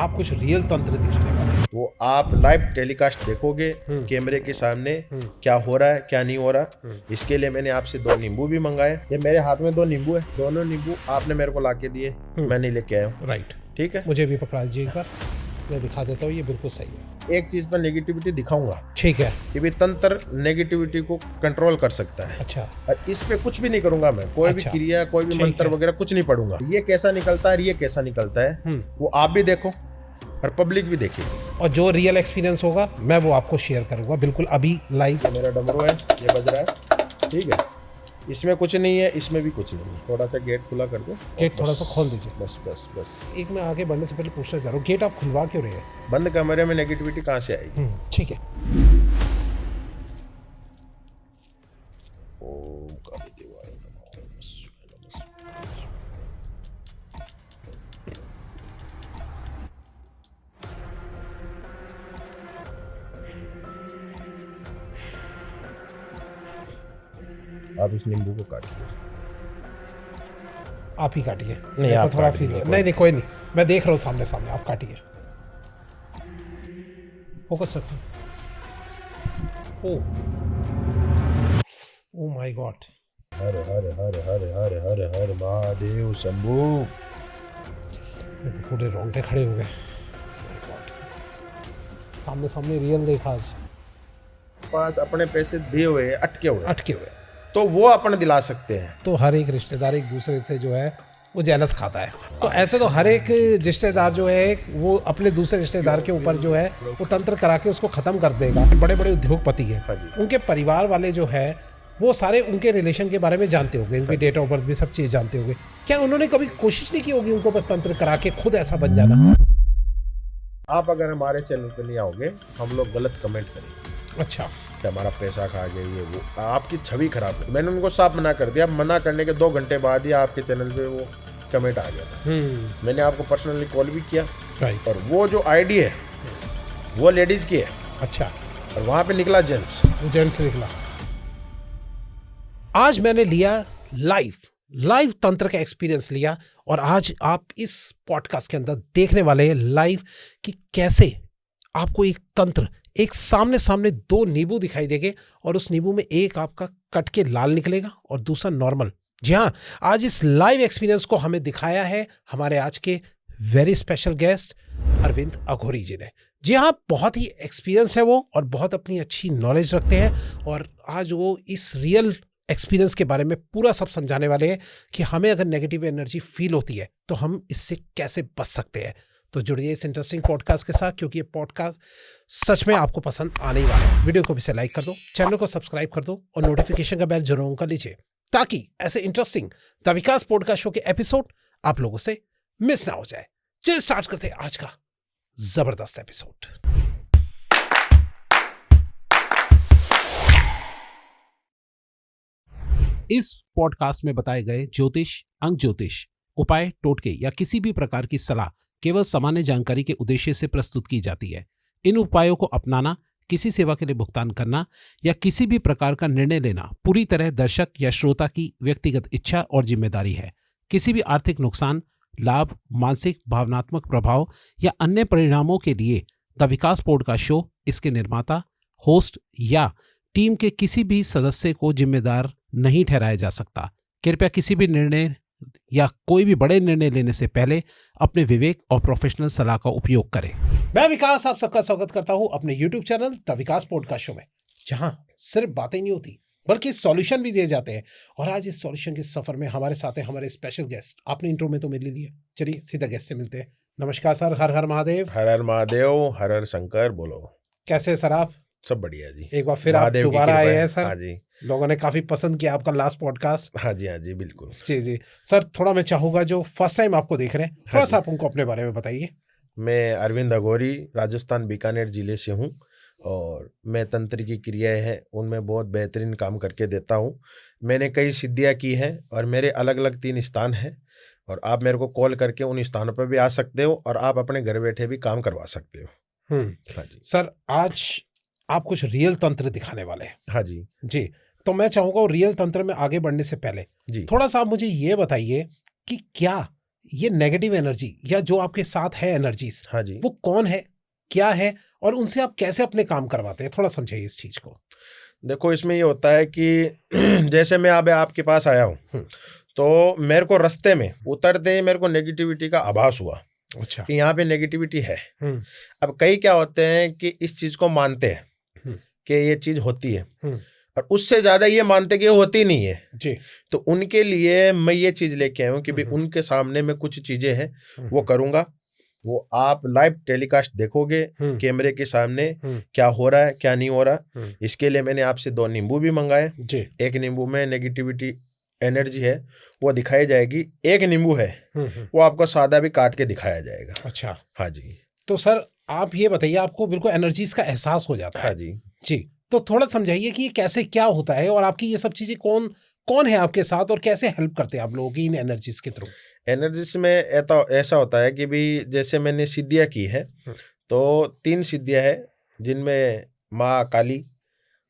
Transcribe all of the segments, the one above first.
आप कुछ रियल तंत्र दिखाने वाले हैं। वो आप लाइव टेलीकास्ट देखोगे कैमरे के सामने क्या हो रहा है क्या नहीं हो रहा। इसके लिए मैंने आपसे 2 नींबू भी मंगाए। ये मेरे हाथ में 2 नींबू है, दोनों नींबू आपने मेरे को लाके दिए, मैं नहीं लेके आया हूँ। राइट, ठीक है, मुझे भी पकड़ा दीजिए एक बार, मैं दिखा देता हूँ। ये बिल्कुल सही है। एक चीज पर नेगेटिविटी दिखाऊंगा ठीक है। कि भी तंत्र नेगेटिविटी को कंट्रोल कर सकता है। अच्छा, और इस पे कुछ भी नहीं करूंगा मैं, कोई भी क्रिया कोई भी मंत्र वगैरह कुछ नहीं पढ़ूंगा। ये कैसा निकलता है, ये कैसा निकलता है, वो आप भी देखो और पब्लिक भी देखेगी। और जो रियल एक्सपीरियंस होगा मैं वो आपको शेयर करूंगा बिल्कुल अभी लाइव। मेरा डमरू है, ये बज रहा है, ठीक है। इसमें कुछ नहीं है, इसमें भी कुछ नहीं है। थोड़ा सा गेट खुला कर दो, गेट थोड़ा सा खोल दीजिए। बस बस बस। एक मैं आगे बढ़ने से पहले पूछना चाह रहा हूँ, गेट आप खुलवा क्यों रहे हैं? बंद कमरे में नेगेटिविटी कहाँ से आएगी? ठीक है। ओम काली देवाय नमः। आप इस नींबू को काटिए। आप ही काटिए। नहीं, आप थोड़ा काट फील दीजिए, नहीं, कोई नहीं, मैं देख रहा हूँ सामने सामने, आप काटिए। फोकस रखो। Oh my God. हर हर हर हर हर हर हर महादेव शंभू। मेरे तो पूरे रोंगटे खड़े हो गए। सामने सामने रियल देखा आज। पास अपने पैसे दिए हुए अटके हुए तो वो अपन दिला सकते हैं। तो हर एक रिश्तेदार एक दूसरे से जो है वो जेलस खाता है। तो ऐसे तो हर एक रिश्तेदार जो है वो अपने दूसरे रिश्तेदार के ऊपर जो है वो तंत्र करा के उसको खत्म कर देगा। बड़े बड़े उद्योगपति हैं, उनके परिवार वाले जो है वो सारे उनके रिलेशन के बारे में जानते होंगे, उनकी डेट ऑफ बर्थ भी सब चीज़ जानते होंगे। क्या उन्होंने कभी कोशिश नहीं की होगी उनको पर तंत्र करा के खुद ऐसा बन जाना? आप अगर हमारे चैनल पे नहीं आओगे हम लोग गलत कमेंट करेंगे। अच्छा, कि हमारा पैसा खा गए, ये वो, आपकी छवि खराब है। मैंने उनको साफ मना कर दिया। मना करने के 2 घंटे बाद ही आपके चैनल पे वो कमेंट आ गया था। मैंने आपको पर्सनली कॉल भी किया और वो जो आईडी है वो लेडीज की है। अच्छा, और वहां पे निकला जेंट्स निकला। आज मैंने लिया लाइव तंत्र का एक्सपीरियंस लिया और आज आप इस पॉडकास्ट के अंदर देखने वाले हैं लाइव कि कैसे आपको एक तंत्र, एक सामने सामने 2 नींबू दिखाई देंगे और उस नींबू में एक आपका कट के लाल निकलेगा और दूसरा नॉर्मल। जी हाँ, आज इस लाइव एक्सपीरियंस को हमें दिखाया है हमारे आज के वेरी स्पेशल गेस्ट अरविंद अघोरी जी ने। जी हाँ, बहुत ही एक्सपीरियंस है वो और बहुत अपनी अच्छी नॉलेज रखते हैं और आज वो इस रियल एक्सपीरियंस के बारे में पूरा सब समझाने वाले हैं कि हमें अगर नेगेटिव एनर्जी फील होती है तो हम इससे कैसे बच सकते हैं। तो जुड़िए इस इंटरेस्टिंग पॉडकास्ट के साथ क्योंकि ये पॉडकास्ट सच में आपको पसंद आने ही वाला है। वीडियो को भी से लाइक कर दो, चैनल को सब्सक्राइब कर दो और नोटिफिकेशन का बेल जरूर कर लीजिए ताकि ऐसे interesting the Vikas podcast show के एपिसोड आप लोगों से मिस ना हो जाए। चलिए स्टार्ट करते हैं आज का जबरदस्त एपिसोड। इस पॉडकास्ट में बताए गए ज्योतिष, अंक ज्योतिष, उपाय, टोटके या किसी भी प्रकार की सलाह केवल सामान्य जानकारी के उद्देश्य से प्रस्तुत की जाती है। इन उपायों को अपनाना, किसी सेवा के लिए भुगतान करना या किसी भी प्रकार का निर्णय लेना पूरी तरह दर्शक या श्रोता की व्यक्तिगत इच्छा और जिम्मेदारी है। किसी भी आर्थिक नुकसान, लाभ, मानसिक भावनात्मक प्रभाव या अन्य परिणामों के लिए द विकास पॉडकास्ट शो, इसके निर्माता, होस्ट या टीम के किसी भी सदस्य को जिम्मेदार नहीं ठहराया जा सकता। कृपया किसी भी निर्णय या कोई भी बड़े निर्णय लेने से पहले अपने विवेक और प्रोफेशनल सलाह का उपयोग करें। मैं विकास आप सबका स्वागत करता हूं अपने YouTube channel the Vikas podcast show में, जहां सिर्फ बातें नहीं होती बल्कि सॉल्यूशन भी दिए जाते हैं। और आज इस सॉल्यूशन के सफर में हमारे साथ हैं हमारे स्पेशल गेस्ट। आपने इंट्रो में तो मिल ही लिया, चलिए सीधा गेस्ट से मिलते हैं। नमस्कार सर। हर हर महादेव। हर हर महादेव, हर हर शंकर। बोलो, कैसे सर आप? सब बढ़िया जी। एक बार फिर आप दोबारा आए हैं सर। हाँ जी, लोगों ने काफी पसंद किया आपका लास्ट पॉडकास्ट। हाँ जी बिल्कुल। जी सर, थोड़ा मैं चाहूंगा जो फर्स्ट टाइम आपको देख रहे हैं थोड़ा सा आप उनको अपने बारे में बताइए। मैं अरविंद अघोरी राजस्थान बीकानेर जिले से हूँ और मैं तंत्र की क्रियाएं हैं उनमें बहुत बेहतरीन काम करके देता हूँ। मैंने कई सिद्धियाँ की हैं और मेरे अलग अलग 3 स्थान हैं और आप मेरे को कॉल करके उन स्थानों पर भी आ सकते हो और आप अपने घर बैठे भी काम करवा सकते हो। हाँ जी सर, आज आप कुछ रियल तंत्र दिखाने वाले हैं। हाँ जी। तो मैं चाहूंगा रियल तंत्र में आगे बढ़ने से पहले थोड़ा सा आप मुझे ये बताइए कि क्या ये नेगेटिव एनर्जी या जो आपके साथ है एनर्जीज, हाँ जी, वो कौन है, क्या है, और उनसे आप कैसे अपने काम करवाते हैं? थोड़ा समझाइए इस चीज को। देखो इसमें ये होता है कि जैसे मैं अब आपके पास आया हूँ, तो मेरे को रास्ते में उतरते ही मेरे को नेगेटिविटी का आभास हुआ। अच्छा। कि यहाँ पे नेगेटिविटी है। अब कई क्या होते हैं कि इस चीज को मानते हैं कि ये चीज होती है, और उससे ज्यादा ये मानते कि ये होती नहीं है जी। तो उनके लिए मैं ये चीज लेके आया हूँ कि भाई उनके सामने मैं कुछ चीजें हैं वो करूंगा, वो आप लाइव टेलीकास्ट देखोगे कैमरे के सामने क्या हो रहा है क्या नहीं हो रहा। इसके लिए मैंने आपसे 2 नींबू भी मंगाए। एक नींबू में नेगेटिविटी एनर्जी है वो दिखाई जाएगी, एक नींबू है वो आपको सादा भी काट के दिखाया जाएगा। अच्छा। हाँ जी। तो सर आप ये बताइए, आपको बिल्कुल एनर्जीज का एहसास हो जाता है? हाँ जी। जी, तो थोड़ा समझाइए कि ये कैसे क्या होता है, और आपकी ये सब चीजें कौन कौन है आपके साथ, और कैसे हेल्प करते हैं आप लोगों की इन एनर्जीज के थ्रू? एनर्जीज में ऐसा होता है कि भी जैसे मैंने सिद्धियाँ की है, तो 3 सिद्धियाँ है जिनमें माँ काली,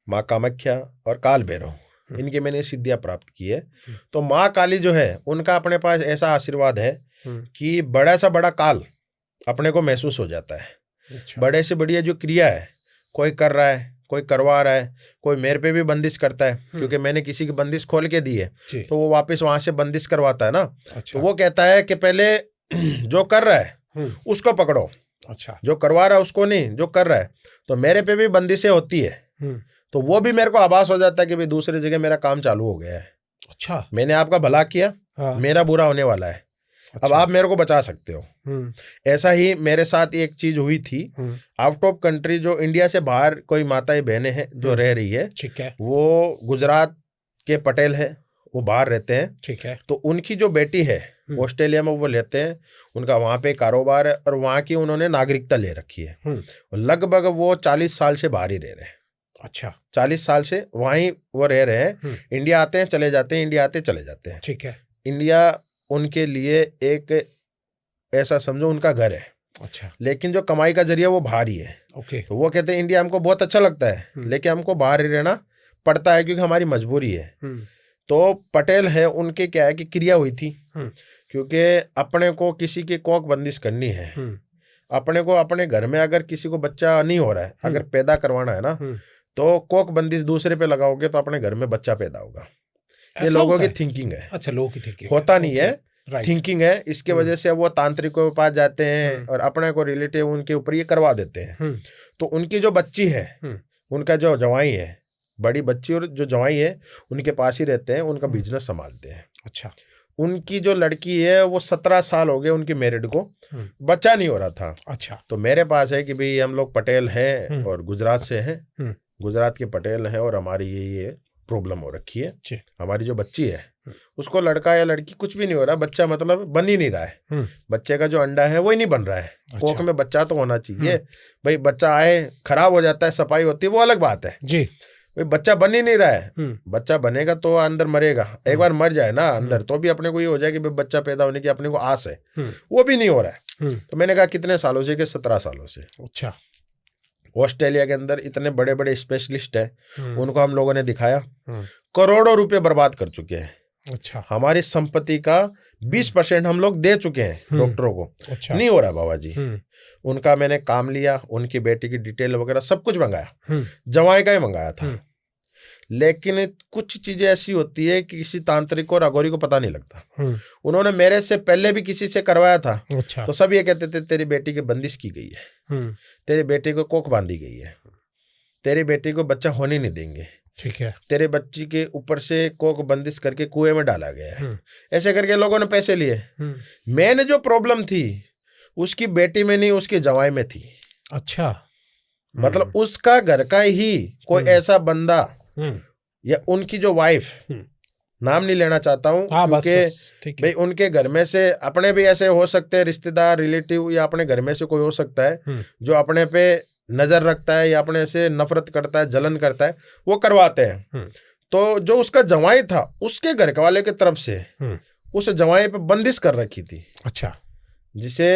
माँ कामाख्या और काल भैरव, इनके मैंने सिद्धियाँ प्राप्त की है। तो माँ काली जो है उनका अपने पास ऐसा आशीर्वाद है कि बड़ा सा बड़ा काल अपने को महसूस हो जाता है। अच्छा। बड़े से बढ़िया जो क्रिया है कोई कर रहा है, कोई करवा रहा है, कोई मेरे पे भी बंदिश करता है क्योंकि मैंने किसी की बंदिश खोल के दी है तो वो वापस वहां से बंदिश करवाता है ना। अच्छा। तो वो कहता है कि पहले जो कर रहा है उसको पकड़ो। अच्छा। जो करवा रहा है उसको नहीं, जो कर रहा है। तो मेरे पे भी बंदिशें होती है तो वो भी मेरे को आभास हो जाता है कि भाई दूसरी जगह मेरा काम चालू हो गया है। अच्छा। मैंने आपका भला किया, मेरा बुरा होने वाला है। अच्छा। अब आप मेरे को बचा सकते हो। ऐसा ही मेरे साथ एक चीज हुई थी। आउट ऑफ कंट्री जो इंडिया से बाहर कोई माताएं बहनें हैं जो रह रही है, ठीक है, वो गुजरात के पटेल है, वो बाहर रहते हैं, ठीक है। तो उनकी जो बेटी है ऑस्ट्रेलिया में वो लेते हैं, उनका वहाँ पे कारोबार है और वहाँ की उन्होंने नागरिकता ले रखी है। लगभग वो 40 साल से बाहर ही रह रहे हैं। अच्छा। 40 साल से वहीं वो रह रहे हैं। इंडिया आते हैं चले जाते हैं, इंडिया आते चले जाते हैं, ठीक है। इंडिया उनके लिए एक ऐसा समझो उनका घर है। अच्छा। लेकिन जो कमाई का जरिया वो बाहर ही है। ओके। तो वो कहते हैं इंडिया हमको बहुत अच्छा लगता है लेकिन हमको बाहर ही रहना पड़ता है क्योंकि हमारी मजबूरी है। तो पटेल है, उनके क्या है कि क्रिया हुई थी क्योंकि अपने को किसी की कोख बंदिश करनी है, अपने को अपने घर में अगर किसी को बच्चा नहीं हो रहा है, अगर पैदा करवाना है ना, तो कोख बंदिश दूसरे पे लगाओगे तो अपने घर में बच्चा पैदा होगा। ये लोगों की थिंकिंग है। अच्छा, लोगों की थिंकिंग होता नहीं है, थिंकिंग है। इसके वजह से वो तांत्रिकों के पास जाते हैं और अपने को रिलेटिव उनके ऊपर ये करवा देते हैं। तो उनकी जो बच्ची है, उनका जो जवाई है, बड़ी बच्ची और जो जवाई है उनके पास ही रहते हैं, उनका बिजनेस संभालते हैं। अच्छा। उनकी जो लड़की है वो 17 साल हो गए उनकी मैरिड को, बच्चा नहीं हो रहा था। अच्छा। तो मेरे पास है कि भाई हम लोग पटेल हैं और गुजरात से हैं, गुजरात के पटेल हैं और हमारी ये प्रॉब्लम हो रखी है। हमारी जो बच्ची है उसको लड़का या लड़की कुछ भी नहीं हो रहा, बच्चा मतलब बन ही नहीं रहा है। बच्चे का जो अंडा है वो ही नहीं बन रहा है। अच्छा। कोख में बच्चा तो होना चाहिए भाई, बच्चा आए खराब हो जाता है, सफाई होती है वो अलग बात है जी। भाई बच्चा बन ही नहीं रहा है, बच्चा बनेगा तो अंदर मरेगा। एक बार मर जाए ना अंदर तो भी अपने को ये हो जाए कि बच्चा पैदा होने की अपने को आस है, वो भी नहीं हो रहा है। तो मैंने कहा कितने सालों से, कि 17 सालों से। अच्छा। ऑस्ट्रेलिया के अंदर इतने बड़े बड़े स्पेशलिस्ट है, उनको हम लोगों ने दिखाया, करोड़ों रुपए बर्बाद कर चुके हैं। अच्छा। हमारी संपत्ति का 20% हम लोग दे चुके हैं डॉक्टरों को। अच्छा। नहीं हो रहा बाबा जी। उनका मैंने काम लिया, उनकी बेटी की डिटेल वगैरह सब कुछ मंगाया, जवाई का ही मंगाया था। लेकिन कुछ चीजें ऐसी होती है कि किसी तांत्रिक और अघोरी को पता नहीं लगता। उन्होंने मेरे से पहले भी किसी से करवाया था। अच्छा। तो सब ये कहते थे तेरी बेटी की बंदिश की गई है, तेरी बेटी को कोख बांधी गई है, तेरी बेटी को बच्चा होने नहीं देंगे, ठीक है, तेरे बच्ची के ऊपर से कोख बंदिश करके कुएं में डाला गया है। ऐसे करके लोगों ने पैसे लिए। मैंने जो प्रॉब्लम थी उसकी बेटी में नहीं, उसके जवाई में थी। अच्छा। मतलब उसका घर का ही कोई ऐसा बंदा या उनकी जो वाइफ, नाम नहीं लेना चाहता हूँ क्योंकि भाई उनके घर में से अपने भी ऐसे हो सकते हैं रिश्तेदार, रिलेटिव, या अपने घर में से कोई हो सकता है जो अपने पे नजर रखता है या अपने से नफरत करता है, जलन करता है, वो करवाते हैं। तो जो उसका जवाई था उसके घर वाले की तरफ से उस जवाई पे बंदिश कर रखी थी। अच्छा। जिसे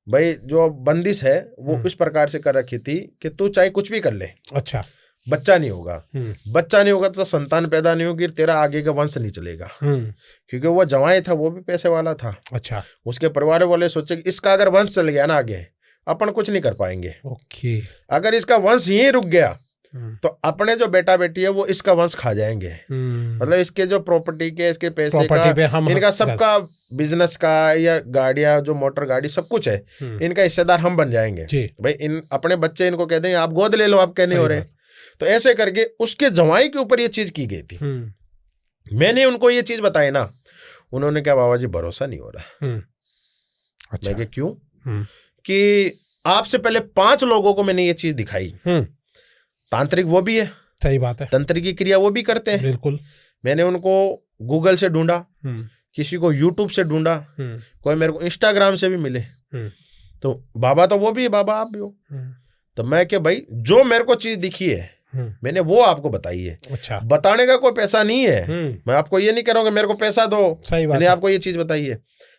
भाई जो बंदिश है वो इस प्रकार से कर रखी थी कि तू चाहे कुछ भी कर ले। अच्छा। बच्चा नहीं होगा, बच्चा नहीं होगा तो संतान पैदा नहीं होगी, तेरा आगे का वंश नहीं चलेगा। क्योंकि वो जवाई था, वो भी पैसे वाला था। अच्छा। उसके परिवार वाले सोचे कि इसका अगर वंश चल गया ना आगे, अपन कुछ नहीं कर पाएंगे। ओके। अगर इसका वंश यहीं रुक गया तो अपने जो बेटा बेटी है वो इसका वंश खा जाएंगे। मतलब इसके जो प्रॉपर्टी के, इसके पैसे का, इनका सबका बिजनेस का या गाड़ियां, जो मोटर गाड़ी सब कुछ है, इनका हिस्सेदार हम बन जाएंगे। भाई इन अपने बच्चे इनको कह देंगे आप गोद ले लो, आप कहने हो रहे। तो ऐसे करके उसके जवाई के ऊपर ये चीज की गई थी। मैंने उनको ये चीज बताई ना, उन्होंने कहा बाबा जी भरोसा नहीं हो रहा। अच्छा। मैं क्यों? कि आपसे पहले 5 लोगों को मैंने ये चीज दिखाई। तांत्रिक वो भी है, सही बात है, तंत्र की क्रिया वो भी करते हैं। बिल्कुल। मैंने उनको गूगल से ढूंढा, किसी को यूट्यूब से ढूंढा, कोई मेरे को इंस्टाग्राम से भी मिले। तो बाबा तो वो भी है, बाबा आप भी हो। तो मैं क्या भाई, जो मेरे को चीज दिखी है मैंने वो आपको बताई है। अच्छा। बताने का कोई पैसा नहीं है। मैं आपको ये नहीं कह रहा हूँ कि मेरे को पैसा दो, मैंने आपको ये चीज बताई है।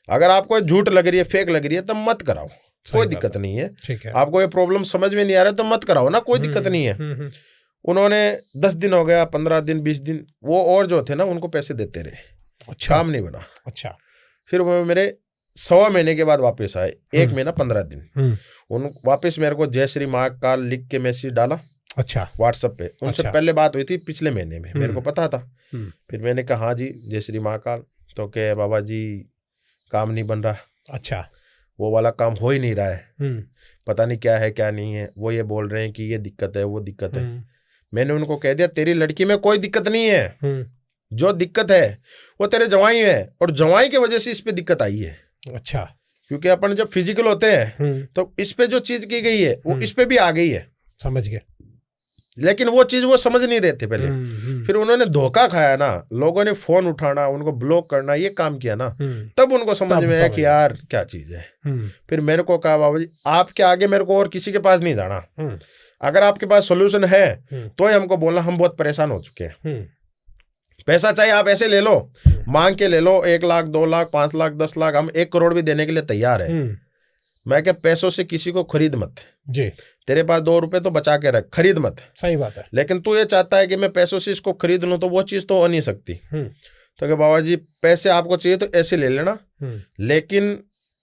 अगर आपको झूठ लग रही है, फेक लग रही है, तो मत कराओ, कोई दिक्कत नहीं है। ठीक है। आपको ये प्रॉब्लम समझ में नहीं आ रहा तो मत कराओ ना, कोई दिक्कत नहीं है। उन्होंने 10 दिन हो गया, 15 दिन, 20 दिन, वो और जो थे ना उनको पैसे देते रहे। अच्छा। काम नहीं बना। अच्छा। फिर वो मेरे 1.25 महीने के बाद वापस आए, 1 महीना 15 दिन। उन वापस मेरे को जय श्री महाकाल लिख के मैसेज डाला। अच्छा। व्हाट्सएप पे। उनसे पहले बात हुई थी पिछले महीने में, मेरे को पता था। फिर मैंने कहा हाँ जी जय श्री महाकाल। तो क्या बाबा जी काम नहीं बन रहा। अच्छा। वो वाला काम हो ही नहीं रहा है, पता नहीं क्या है क्या नहीं है। वो ये बोल रहे हैं कि ये दिक्कत है, वो दिक्कत है। मैंने उनको कह दिया तेरी लड़की में कोई दिक्कत नहीं है, जो दिक्कत है वो तेरे जवाई है, और जवाई की वजह से इस पे दिक्कत आई है। अच्छा। क्योंकि अपन जब फिजिकल होते हैं तो इस पे जो चीज की गई है वो इस पे भी आ गई है। समझ गए। लेकिन वो चीज वो समझ नहीं रहे थे पहले। फिर उन्होंने धोखा खाया ना, लोगों ने फोन उठाना, उनको ब्लॉक करना, ये काम किया ना, तब उनको समझ में आया कि यार क्या चीज है। फिर मेरे को कहा बाबा जी आपके आगे मेरे को और किसी के पास नहीं जाना, अगर आपके पास सोल्यूशन है तो ही हमको बोलना, हम बहुत परेशान हो चुके हैं। पैसा चाहिए आप ऐसे ले लो, मांग के ले लो, 1 लाख 2 लाख 5 लाख 10 लाख, हम 1 करोड़ भी देने के लिए तैयार है। मैं क्या पैसों से किसी को खरीद मत जी, तेरे पास 2 रुपए तो बचा के रख, खरीद मत। सही बात है। लेकिन तू ये चाहता है कि मैं पैसों से इसको खरीद लूं, तो वो चीज तो हो नहीं सकती। तो क्या बाबा जी पैसे आपको चाहिए तो ऐसे ले लेना, लेकिन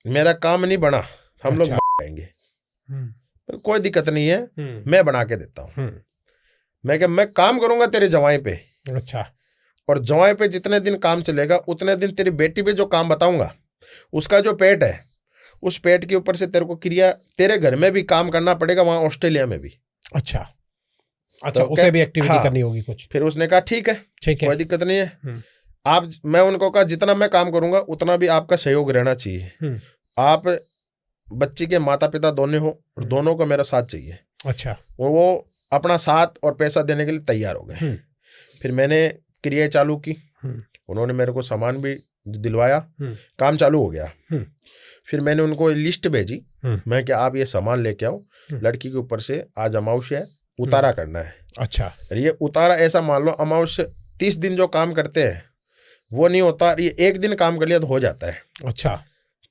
मेरा काम नहीं बना, हम लोग जाएंगे, कोई दिक्कत नहीं है, मैं बना के देता हूँ। मैं क्या मैं काम करूंगा तेरे जवाई पे। अच्छा। और जवाई पे जितने दिन काम चलेगा उतने दिन तेरी बेटी पे जो काम बताऊंगा, उसका जो पेट है उस पेट के ऊपर से तेरे को क्रिया तेरे घर में भी काम करना पड़ेगा, वहां ऑस्ट्रेलिया में भी। अच्छा। अच्छा। तो उसे भी एक्टिविटी करनी होगी कुछ। फिर उसने कहा ठीक है कोई दिक्कत नहीं है। आप, मैं उनको कहा जितना मैं काम करूंगा उतना भी आपका सहयोग रहना चाहिए। आप बच्ची के माता पिता दोनों हो और दोनों को मेरा साथ चाहिए। अच्छा। और वो अपना साथ और पैसा देने के लिए तैयार हो गए। फिर मैंने क्रिया चालू की, उन्होंने मेरे को सामान भी दिलवाया, काम चालू हो गया। फिर मैंने उनको लिस्ट भेजी, मैं क्या आप ये सामान लेके आओ, लड़की के ऊपर से आज अमावस्या है, उतारा करना है। अच्छा। ये उतारा ऐसा मान लो अमावस्या 30 दिन जो काम करते हैं वो नहीं होता, ये 1 दिन काम कर लिया तो हो जाता है। अच्छा।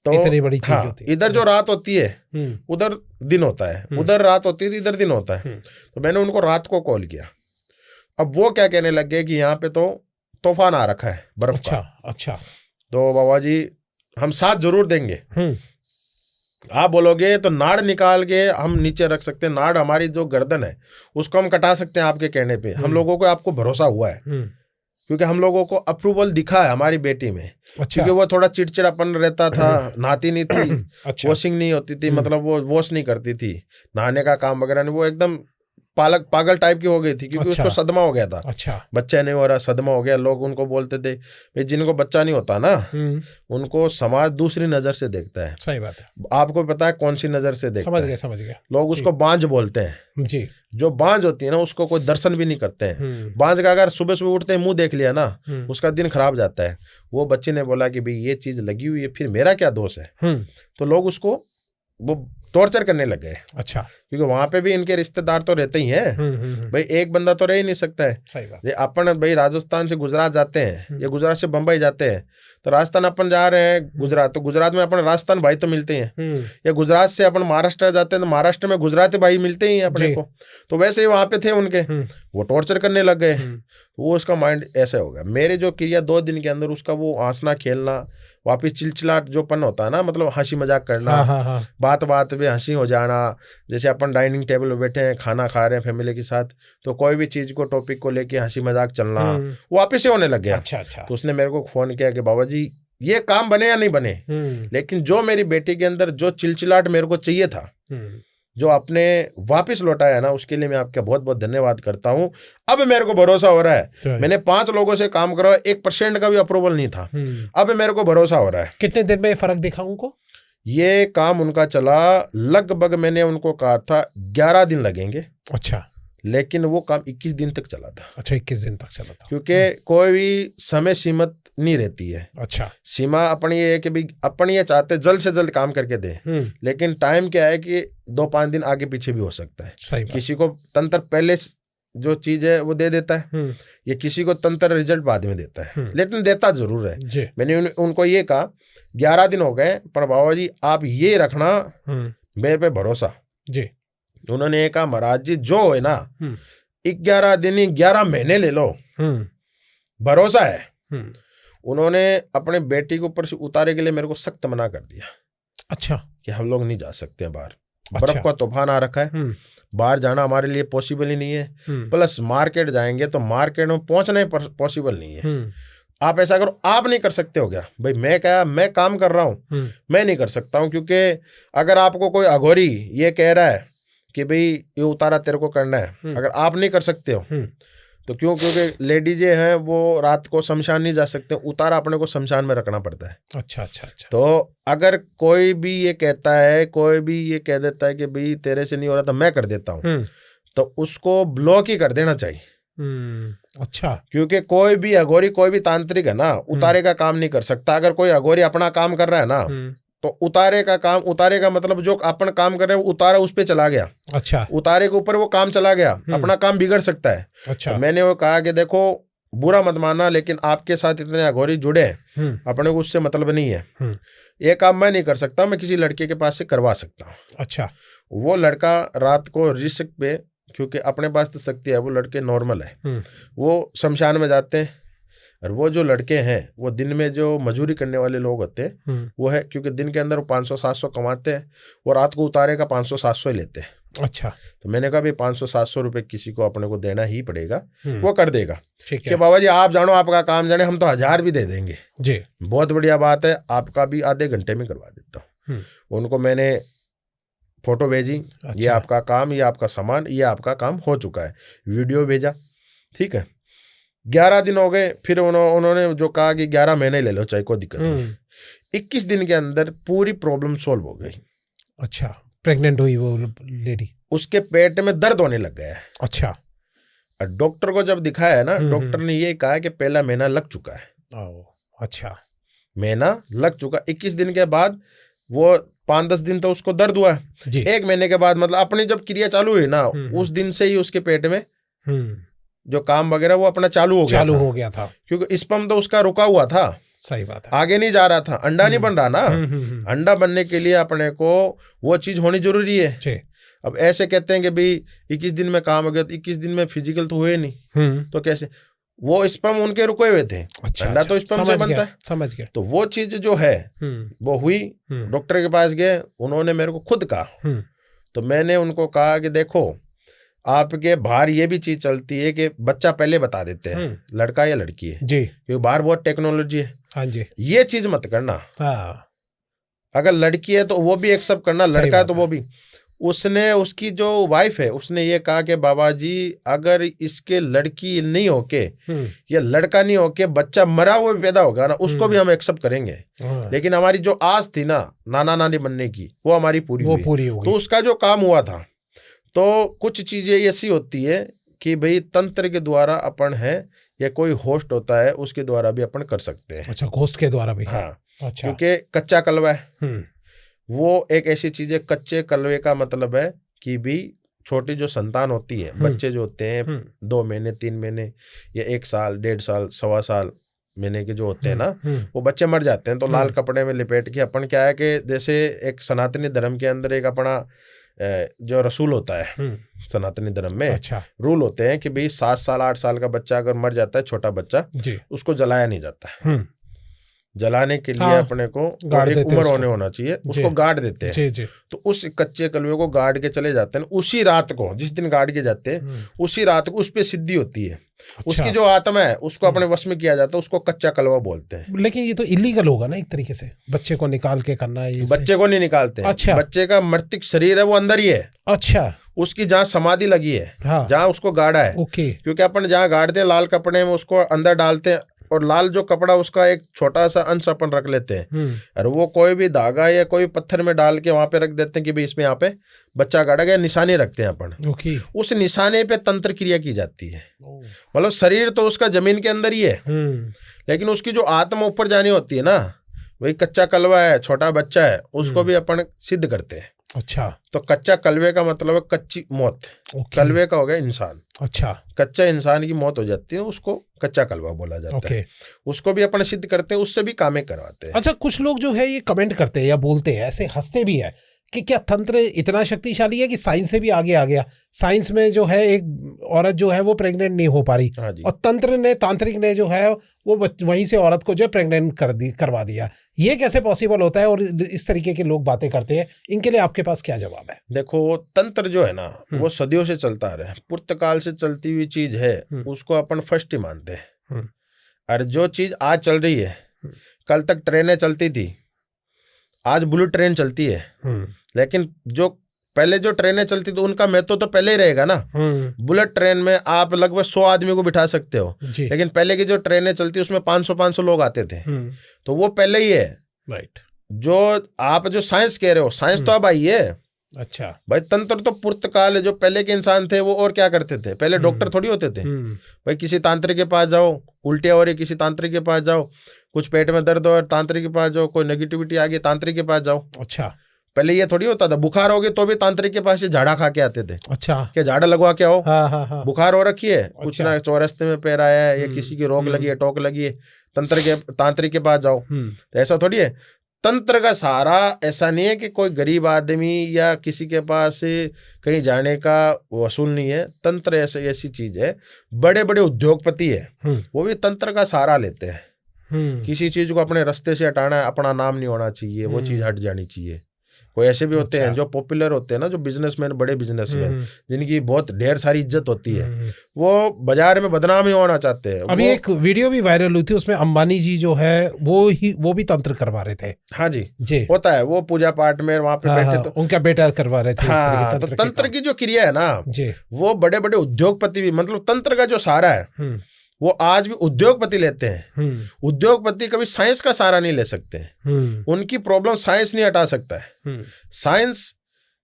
तो इतनी बड़ी चीज होती है। इधर जो रात होती है उधर दिन होता है, उधर रात होती है इधर दिन होता है। तो मैंने उनको रात को कॉल किया। अब वो क्या कहने लग गए कि यहाँ पे तो तूफान आ रखा है बर्फ का। अच्छा। तो बाबा जी हम साथ जरूर देंगे, आप बोलोगे तो नाड़ निकाल के हम नीचे रख सकते हैं, नाड़ हमारी जो गर्दन है उसको हम कटा सकते हैं आपके कहने पे। हम लोगों को आपको भरोसा हुआ है क्योंकि हम लोगों को अप्रूवल दिखा है हमारी बेटी में। अच्छा। क्योंकि वो थोड़ा चिड़चिड़ापन रहता था, नहाती नहीं थी। अच्छा। वॉशिंग नहीं होती थी, मतलब वो वॉश नहीं करती थी, नहाने का काम वगैरह नहीं, वो एकदम पागल टाइप की हो गई थी क्योंकि उसको सदमा हो गया था। अच्छा। बच्चा नहीं हो रहा, सदमा हो गया। लोग उनको बोलते थे भाई जिनको बच्चा नहीं होता ना उनको समाज दूसरी नजर से देखता है। सही बात है। आपको पता है कौन सी नजर से देखता है? समझ गया। लोग उसको बांझ बोलते हैं जी। जो बांझ होती है ना उसको कोई दर्शन भी नहीं करते हैं। बांझ का अगर सुबह सुबह उठते मुंह देख लिया ना उसका दिन खराब जाता है। वो बच्चे ने बोला कि भाई ये चीज लगी हुई है, फिर मेरा क्या दोष है? तो लोग उसको वो टॉर्चर करने लग गए। अच्छा। क्योंकि वहां पे भी इनके रिश्तेदार तो रहते ही हैं। भाई एक बंदा तो रह ही नहीं सकता है। सही बात। ये अपन भाई राजस्थान से गुजरात जाते हैं या गुजरात से बम्बई जाते हैं तो राजस्थान अपन जा रहे हैं गुजरात, तो गुजरात में अपन राजस्थान भाई तो मिलते हैं, या गुजरात से अपन महाराष्ट्र जाते हैं तो महाराष्ट्र में गुजराती भाई मिलते ही हैं अपने को। तो वैसे ही वहां पे थे उनके, वो टॉर्चर करने लग गए, वो उसका माइंड ऐसे हो गया। मेरे जो क्रिया 2 दिन के अंदर उसका वो हंसना खेलना वापिस चिलचिलाट जो पन होता है ना, मतलब हंसी मजाक करना, बात बात पे हंसी हो जाना। जैसे अपन डाइनिंग टेबल पे बैठे हैं, खाना खा रहे हैं फैमिली के साथ, तो कोई भी चीज को टॉपिक को लेके हंसी मजाक चलना वापिस से होने लग गया। अच्छा। तो उसने मेरे को फोन किया कि बाबा जी ये काम बने या नहीं बने, लेकिन जो मेरी बेटी के अंदर जो चिलचिलाट मेरे को चाहिए था, जो आपने वापस लौटाया ना, उसके लिए मैं आपका बहुत बहुत धन्यवाद करता हूं। अब मेरे को भरोसा हो रहा है, मैंने 5 लोगों से काम करा, 1% का भी अप्रूवल नहीं था, अब मेरे को भरोसा हो रहा है। कितने दिन में फर्क दिखा उनको? ये काम उनका चला लगभग, मैंने उनको कहा था 11 दिन लगेंगे। अच्छा। लेकिन वो काम 21 दिन तक चला था। अच्छा, 21 दिन तक चला था, क्योंकि कोई भी समय सीमित नहीं रहती है। अच्छा। सीमा अपनी ये है कि भी अपन ये चाहते जल्द से जल्द काम करके दे, लेकिन टाइम क्या है कि 2-5 दिन आगे पीछे भी हो सकता है। सही बात। किसी को तंत्र पहले जो चीज है वो दे देता है, या किसी को तंत्र रिजल्ट बाद में देता है, लेकिन देता जरूर है। मैंने उनको ये कहा 11 दिन हो गए, पर बाबा जी आप ये रखना मेरे पे भरोसा जी। उन्होंने ये कहा महाराज जी जो है ना 11 दिन 11 महीने ले लो, भरोसा है। उन्होंने अपने बेटी के ऊपर से उतारे के लिए मेरे को सख्त मना कर दिया। अच्छा। कि हम लोग नहीं जा सकते हैं बाहर, बर्फ का तूफान आ रखा है, बाहर जाना हमारे लिए पॉसिबल ही नहीं है। प्लस मार्केट जाएंगे तो मार्केट में पहुंचना पॉसिबल नहीं है। आप ऐसा करो, आप नहीं कर सकते हो क्या? भाई मैं काम कर रहा हूं, मैं नहीं कर सकता हूं, क्योंकि अगर आपको कोई अघोरी ये कह रहा है कि भाई ये उतारा तेरे को करना है, अगर आप नहीं कर सकते हो तो क्यों? क्योंकि लेडीज हैं वो रात को शमशान नहीं जा सकते, उतारा अपने को शमशान में रखना पड़ता है। अच्छा। तो अगर कोई भी ये कहता है, कोई भी ये कह देता है कि भाई तेरे से नहीं हो रहा तो मैं कर देता हूँ, तो उसको ब्लॉक ही कर देना चाहिए। अच्छा। क्योंकि कोई भी अघोरी, कोई भी तांत्रिक है ना, उतारे का काम नहीं कर सकता। अगर कोई अघोरी अपना काम कर रहा है ना, तो उतारे का मतलब जो अपन काम कर रहे हैं उतारा उस पे चला गया। अच्छा। उतारे के ऊपर वो काम चला गया, अपना काम बिगड़ सकता है। अच्छा। तो मैंने वो कहा कि देखो बुरा मत मानना, लेकिन आपके साथ इतने अघोरी जुड़े हैं, अपने को उससे मतलब नहीं है। ये काम मैं नहीं कर सकता, मैं किसी लड़के के पास से करवा सकता हूँ। अच्छा। वो लड़का रात को रिस्क पे, क्योंकि अपने पास तो शक्ति है, वो लड़के नॉर्मल है, वो शमशान में जाते हैं। और वो जो लड़के हैं वो दिन में जो मजूरी करने वाले लोग होते हैं वो है, क्योंकि दिन के अंदर वो 500-700 कमाते हैं, वो रात को उतारे का 500-700 ही लेते हैं। अच्छा। तो मैंने कहा भाई 500-700 रुपये किसी को अपने को देना ही पड़ेगा, वो कर देगा। ठीक है बाबा जी, आप जानो, आपका काम जाने, हम तो 1000 भी दे देंगे जी। बहुत बढ़िया बात है, आपका भी आधे घंटे में करवा देता हूँ। उनको मैंने फोटो भेजी। अच्छा। ये आपका काम, ये आपका सामान, ये आपका काम हो चुका है, वीडियो भेजा। ठीक है, 11 दिन हो गए, फिर उन्होंने जो कहा कि 11 महीने ले लो चाहे कोई दिक्कत नहीं। 21 दिन के अंदर पूरी प्रॉब्लम सोल्व हो गई। अच्छा। प्रेग्नेंट हुई वो लेडी, उसके पेट में दर्द होने लग गया है। अच्छा। और डॉक्टर को जब दिखाया है ना, डॉक्टर ने ये कहा कि पहला महीना लग चुका है। अच्छा। महीना लग चुका। 21 दिन के बाद वो 5-10 दिन तो उसको दर्द हुआ। 1 महीने के बाद, मतलब अपनी जब क्रिया चालू हुई ना, उस दिन से ही उसके पेट में जो काम वगैरह वो अपना चालू हो गया था, क्योंकि स्पर्म तो उसका रुका हुआ था। सही बात है, आगे नहीं जा रहा था, अंडा नहीं बन रहा ना। अंडा बनने के लिए अपने को वो चीज होनी जरूरी है। अब ऐसे कहते हैं कि भाई 21 दिन में काम हो गया, तो 21 दिन में फिजिकल तो हुए नहीं, तो कैसे? वो स्पर्म उनके रुके हुए थे। अंडा तो स्पर्म से बनता है। समझ गया। तो वो चीज जो है वो हुई। डॉक्टर के पास गए, उन्होंने मेरे को खुद कहा, तो मैंने उनको कहा कि देखो आपके बाहर ये भी चीज चलती है कि बच्चा पहले बता देते हैं लड़का या लड़की है जी, क्योंकि बाहर बहुत टेक्नोलॉजी है। हाँ जी। ये चीज मत करना। हाँ। अगर लड़की है तो वो भी एक्सेप्ट करना, लड़का है तो वो भी। उसने, उसकी जो वाइफ है, उसने ये कहा कि बाबा जी अगर इसके लड़की नहीं होके या लड़का नहीं होके बच्चा मरा हुआ पैदा होगा ना, उसको भी हम एक्सेप्ट करेंगे। लेकिन हमारी जो आस थी ना नाना नानी बनने की, वो हमारी पूरी हुई। तो उसका जो काम हुआ था। तो कुछ चीजें ऐसी होती है कि भाई तंत्र के द्वारा अपन है, या कोई होस्ट होता है उसके द्वारा भी अपन कर सकते हैं। अच्छा, होस्ट के द्वारा भी। हाँ। अच्छा। क्योंकि कच्चा कलवा है, वो एक ऐसी चीज है। कच्चे कलवे का मतलब है कि भी छोटी जो संतान होती है, बच्चे जो होते हैं 2 महीने 3 महीने या 1 साल 1.5 साल 1.25 साल महीने के जो होते हैं ना, वो बच्चे मर जाते हैं, तो लाल कपड़े में लिपेट के अपन क्या है कि जैसे एक सनातनी धर्म के अंदर एक अपना जो रसूल होता है सनातनी धर्म में, अच्छा, रूल होते हैं कि भाई 7 साल 8 साल का बच्चा अगर मर जाता है, छोटा बच्चा, उसको जलाया नहीं जाता है। जलाने के लिए हाँ, अपने को एक उम्र होना चाहिए, उसको गाड़ देते हैं। जी, जी। तो उस कच्चे कलवे को गाड़ के चले जाते हैं, उसी रात को, जिस दिन गाड़ के जाते हैं उसी रात को उस पे सिद्धि होती है। अच्छा। उसकी जो आत्मा है उसको अपने वश में किया जाता है, उसको कच्चा कलवा बोलते हैं। लेकिन ये तो इलीगल होगा ना एक तरीके से, बच्चे को निकाल के करना है। बच्चे को नहीं निकालते हैं। अच्छा। बच्चे का मृतिक शरीर है वो अंदर ही है। अच्छा। उसकी जहाँ समाधि लगी है, हाँ। जहाँ उसको गाड़ा है, ओके। क्योंकि अपन जहाँ गाड़ते हैं लाल कपड़े में उसको अंदर डालते हैं, और लाल जो कपड़ा उसका एक छोटा सा अंश अपन रख लेते हैं, और वो कोई भी धागा या कोई पत्थर में डाल के वहां पे रख देते हैं कि भाई इसमें यहाँ पे बच्चा गाड़ा गया, निशानी रखते हैं अपन। उस निशाने पे तंत्र क्रिया की जाती है। मतलब शरीर तो उसका जमीन के अंदर ही है, लेकिन उसकी जो आत्मा ऊपर जानी होती है ना, वही कच्चा कलवा है, छोटा बच्चा है, उसको भी अपन सिद्ध करते हैं। अच्छा। तो कच्चा कलवे का मतलब है कच्ची मौत। कलवे का हो गया इंसान। अच्छा। कच्चा इंसान की मौत हो जाती है, उसको कच्चा कलवा बोला जाता है। उसको भी अपन सिद्ध करते हैं, उससे भी कामें करवाते हैं। अच्छा, कुछ लोग जो है ये कमेंट करते हैं या बोलते हैं, ऐसे हंसते भी है कि क्या तंत्र इतना शक्तिशाली है कि साइंस से भी आगे आ गया। साइंस में जो है एक औरत जो है वो प्रेग्नेंट नहीं हो पा रही, और तांत्रिक ने जो है वो वहीं से औरत को जो है प्रेग्नेंट करवा दिया। ये कैसे पॉसिबल होता है? और इस तरीके के लोग बातें करते हैं, इनके लिए आपके पास क्या जवाब है? देखो, तंत्र जो है ना वो सदियों से चलता आ रहा है, पुर्तकाल से चलती हुई चीज है, उसको अपन फर्स्ट ही मानते हैं। और जो चीज आज चल रही है, कल तक ट्रेनें चलती थी, आज बुलेट ट्रेन चलती है, लेकिन जो पहले जो ट्रेनें चलती थी उनका महत्व तो पहले ही रहेगा ना। बुलेट ट्रेन में आप लगभग 100 आदमी को बिठा सकते हो, लेकिन पहले की जो ट्रेनें चलती उसमें 500 लोग आते थे, तो वो पहले ही है। राइट। जो आप जो साइंस कह रहे हो, साइंस तो अब आई है। अच्छा भाई, तंत्र तो पुर्तकाल है। जो पहले के इंसान थे वो और क्या करते थे, पहले डॉक्टर थोड़ी होते थे। भाई, किसी तांत्रिक के पास जाओ, उल्टियाँ हो रही, किसी तांत्रिक के पास जाओ, कुछ पेट में दर्द हो तांत्रिक के पास जाओ, कोई नेगेटिविटी आ गई तांत्रिक के पास जाओ। अच्छा, पहले ये थोड़ी होता था। बुखार हो गई तो भी तांत्रिक के पास झाड़ा खा के आते थे। अच्छा, क्या झाड़ा लगवा के आओ। हाँ। बुखार हो रखी है, कुछ ना चौरस्ते में पैर आया है, या किसी की रोग लगी है, टोक लगी है, तांत्रिक के पास जाओ। तो ऐसा थोड़ी है। तंत्र का सहारा ऐसा नहीं है कि कोई गरीब आदमी या किसी के पास कहीं जाने का वसूल नहीं है। तंत्र ऐसी चीज है, बड़े बड़े उद्योगपति है वो भी तंत्र का सहारा लेते हैं। किसी चीज को अपने रास्ते से हटाना है, अपना नाम नहीं होना चाहिए, वो चीज हट जानी चाहिए। कोई ऐसे भी होते हैं जो पॉपुलर होते हैं ना, जो बिजनेसमैन, बड़े बिजनेसमैन, जिनकी बहुत ढेर सारी इज्जत होती है, वो बाजार में बदनाम नहीं होना चाहते हैं। अभी एक वीडियो भी वायरल हुई थी, उसमें अंबानी जी जो है वो भी तंत्र करवा रहे थे। हाँ जी होता है, वो पूजा पाठ में वहां पे बैठे तो उनका बेटा करवा रहे थे। हाँ, तो तंत्र की जो क्रिया है ना, वो बड़े बड़े उद्योगपति भी, मतलब तंत्र का जो सहारा है वो आज भी उद्योगपति लेते हैं। उद्योगपति कभी साइंस का सहारा नहीं ले सकते। उनकी प्रॉब्लम साइंस नहीं हटा सकता है। साइंस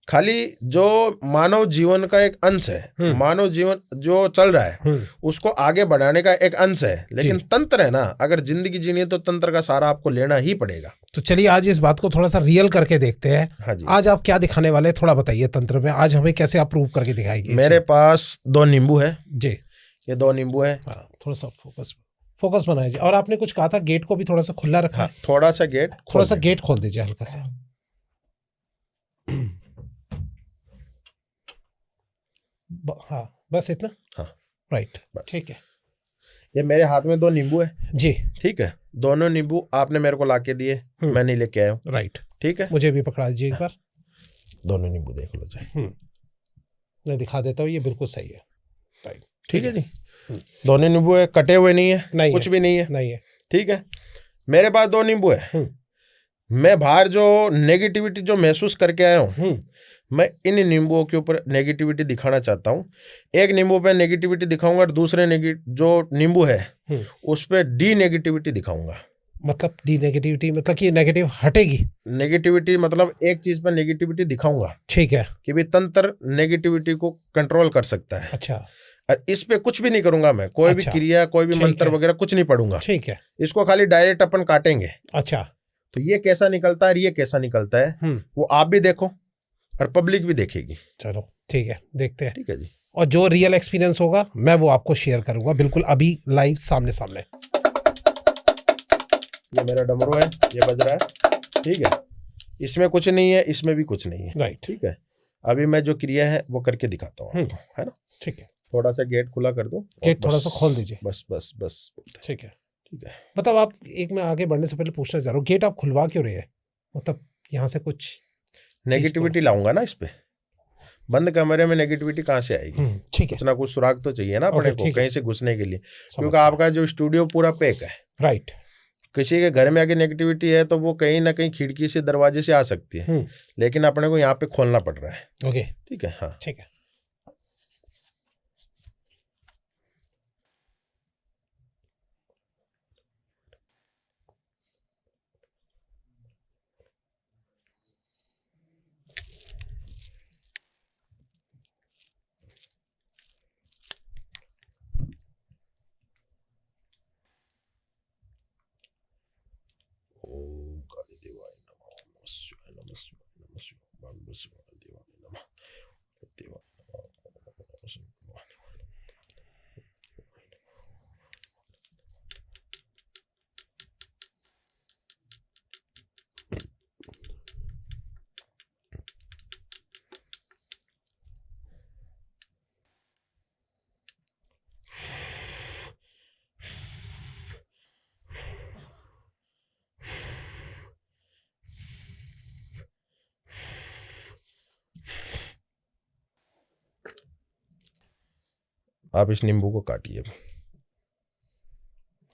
खाली जो मानव जीवन का एक अंश है, मानव जीवन जो चल रहा है उसको आगे बढ़ाने का एक अंश है। लेकिन तंत्र है ना, अगर जिंदगी जीनी है तो तंत्र का सहारा आपको लेना ही पड़ेगा। तो चलिए आज इस बात को थोड़ा सा रियल करके देखते हैं। हाँ जी। आज आप क्या दिखाने वाले हैं, थोड़ा बताइए। तंत्र में आज हमें कैसे आप प्रूव करके दिखाएंगे? मेरे पास 2 नींबू है जी, ये 2 नींबू है। हाँ, थोड़ा सा फोकस बनाया जी। और आपने कुछ कहा था गेट को भी थोड़ा सा खुला रखा है। थोड़ा सा गेट खोल दीजिए हल्का सा। हाँ, बस इतना। हाँ, राइट, ठीक है। ये मेरे हाथ में 2 नींबू है जी, ठीक है। दोनों नींबू आपने मेरे को लाके दिए, मैं नहीं लेके आया हूँ। राइट, ठीक है। मुझे भी पकड़ा दीजिए एक बार। दोनों नींबू देख लो जाए। मैं दिखा देता हूँ, ये बिल्कुल सही है। राइट, ठीक है जी। दोनों नींबू है, कटे हुए नहीं है, कुछ भी नहीं है। ठीक है, मेरे पास 2 नींबू है। मैं बाहर जो नेगेटिविटी जो महसूस करके आया हूँ, मैं इन नींबुओं के ऊपर नेगेटिविटी दिखाना चाहता हूँ। एक नींबू पे नेगेटिविटी दिखाऊंगा और दूसरे जो नींबू है उस पे डी नेगेटिविटी दिखाऊंगा। मतलब डी नेगेटिविटी मतलब कि नेगेटिव हटेगी। नेगेटिविटी मतलब एक चीज पर नेगेटिविटी दिखाऊंगा, ठीक है, कि भी तंत्र नेगेटिविटी को कंट्रोल कर सकता है। अच्छा, और इस पे कुछ भी नहीं करूंगा मैं, कोई भी क्रिया, कोई भी मंत्र वगैरह कुछ नहीं पढ़ूंगा। ठीक है, इसको खाली डायरेक्ट अपन काटेंगे। अच्छा, तो ये कैसा निकलता है और ये कैसा निकलता है वो आप भी देखो और पब्लिक भी देखेगी। चलो ठीक है, देखते हैं। ठीक है जी। और जो रियल एक्सपीरियंस होगा मैं वो आपको शेयर करूंगा, बिल्कुल अभी लाइव सामने सामने। ये मेरा डमरू है, ये बज रहा है, ठीक है। इसमें कुछ नहीं है, इसमें भी कुछ नहीं है, राइट, ठीक है। अभी मैं जो क्रिया है वो करके दिखाता हूँ आपको, है ना। ठीक है, थोड़ा सा गेट खुला कर दो, गेट थोड़ा सा खोल दीजिए। बस बस बस, ठीक है, ठीक है। मतलब आप एक, मैं आगे बढ़ने से पहले पूछना चाह रहा हूँ, गेट आप खुलवा क्यों रहे हैं? मतलब यहाँ से कुछ नेगेटिविटी लाऊंगा ना इस पे। बंद कमरे में नेगेटिविटी कहाँ से आएगी? ठीक है, कुछ ना कुछ सुराग तो चाहिए ना अपने को कहीं से घुसने के लिए, क्योंकि आपका जो स्टूडियो पूरा पैक है। राइट। किसी के घर में आके नेगेटिविटी है तो वो कहीं ना कहीं खिड़की से दरवाजे से आ सकती है, लेकिन अपने को यहाँ पे खोलना पड़ रहा है। ओके, ठीक है, हाँ ठीक है। ओम काली देवाय नमः, नमः शिवाय, नमः शिवाय, नमः शिवाय, नमः शिवाय, देवाय नमः, देवाय नमः, नमः शिवाय। आप इस नींबू को काटिए।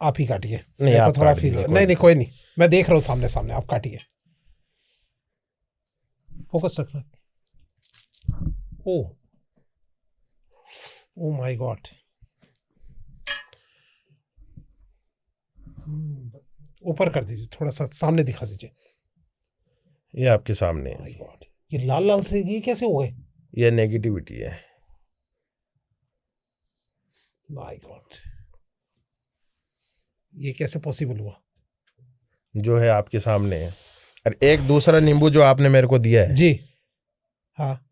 आप ही काटिए, नहीं आप थोड़ा काट फील दीजिए, नहीं नहीं कोई नहीं, मैं देख रहा हूँ सामने सामने, आप काटिए, फोकस रखना। ओ ओ माय गॉड, ऊपर कर दीजिए, थोड़ा सा सामने दिखा दीजिए। ये आपके सामने है। माय गॉड, ये लाल लाल से ये कैसे हो गए? ये नेगेटिविटी है। माय गॉड, ये कैसे पॉसिबल हुआ? जो है आपके सामने है। और एक दूसरा नींबू जो आपने मेरे को दिया है जी, हाँ,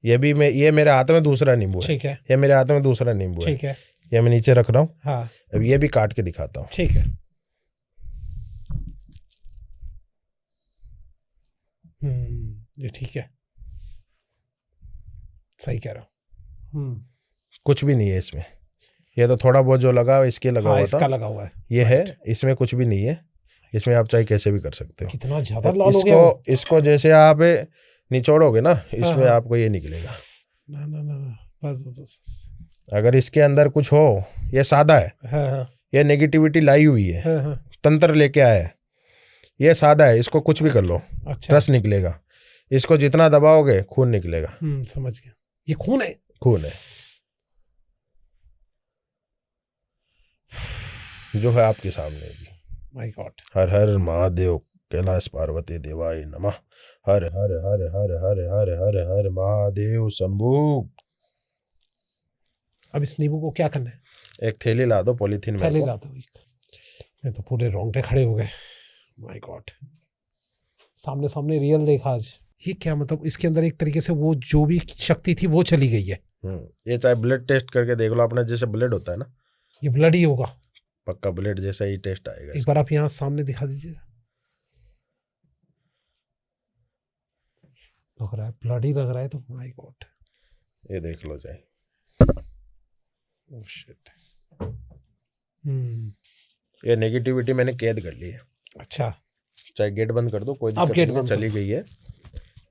ये भी ये मेरे हाथ में दूसरा नींबू है। ठीक है, ये मेरे हाथ में दूसरा नींबू है। ठीक है, ये मैं नीचे रख रहा हूँ। हाँ, अब ये भी काट के दिखाता हूँ। ठीक है। ये ठीक है, सही कह रहा हूँ। कुछ भी नहीं है इसमें, ये तो थोड़ा बहुत जो लगा इसके लगा हुआ था, इसका लगा हुआ है, ये है, इसमें कुछ भी नहीं है। इसमें आप चाहे कैसे भी कर सकते हो। कितना ज्यादा लाल हो गया वो। इसको जैसे आप निचोड़ोगे ना, इसमें आपको ये निकलेगा। ना ना ना ना, बस। अगर इसके अंदर कुछ हो, ये सादा है, हाँ, ये नेगेटिविटी लाई हुई है, हाँ, तंत्र लेके आया है। ये सादा है, इसको कुछ भी कर लो, अच्छा, रस निकलेगा। इसको जितना दबाओगे खून निकलेगा। समझ गया, ये खून है, खून है जो है आपके सामने भी। माय गॉड, हर हर महादेव कैलाश पार्वती देवाय नमः। हर हर हर हर हर हर हर हर महादेव शंभू। अब इस नींबू को क्या करना है? एक थैली ला दो, पॉलीथीन में। थैली ला दो। मैं तो पूरे रोंगटे खड़े हो गए। माय गॉड, सामने सामने रियल देखा आज। ये क्या मतलब, इसके अंदर एक तरीके से वो जो भी शक्ति थी वो चली गई है। ये चाहे ब्लड टेस्ट करके देख लो अपना, जैसे ब्लड होता है ना, ये ब्लड ही होगा, पक्का ब्लड जैसा ही टेस्ट आएगा। एक बार आप यहाँ सामने दिखा दीजिए। लग रहा है ब्लड ही लग रहा है, तो माय गॉड, ये देख लो चाहे। Oh shit. ये नेगेटिविटी मैंने कैद कर ली है। अच्छा, चाहे गेट बंद कर दो, कोई अब दिक्कत गेट नहीं, बंद चली गई है।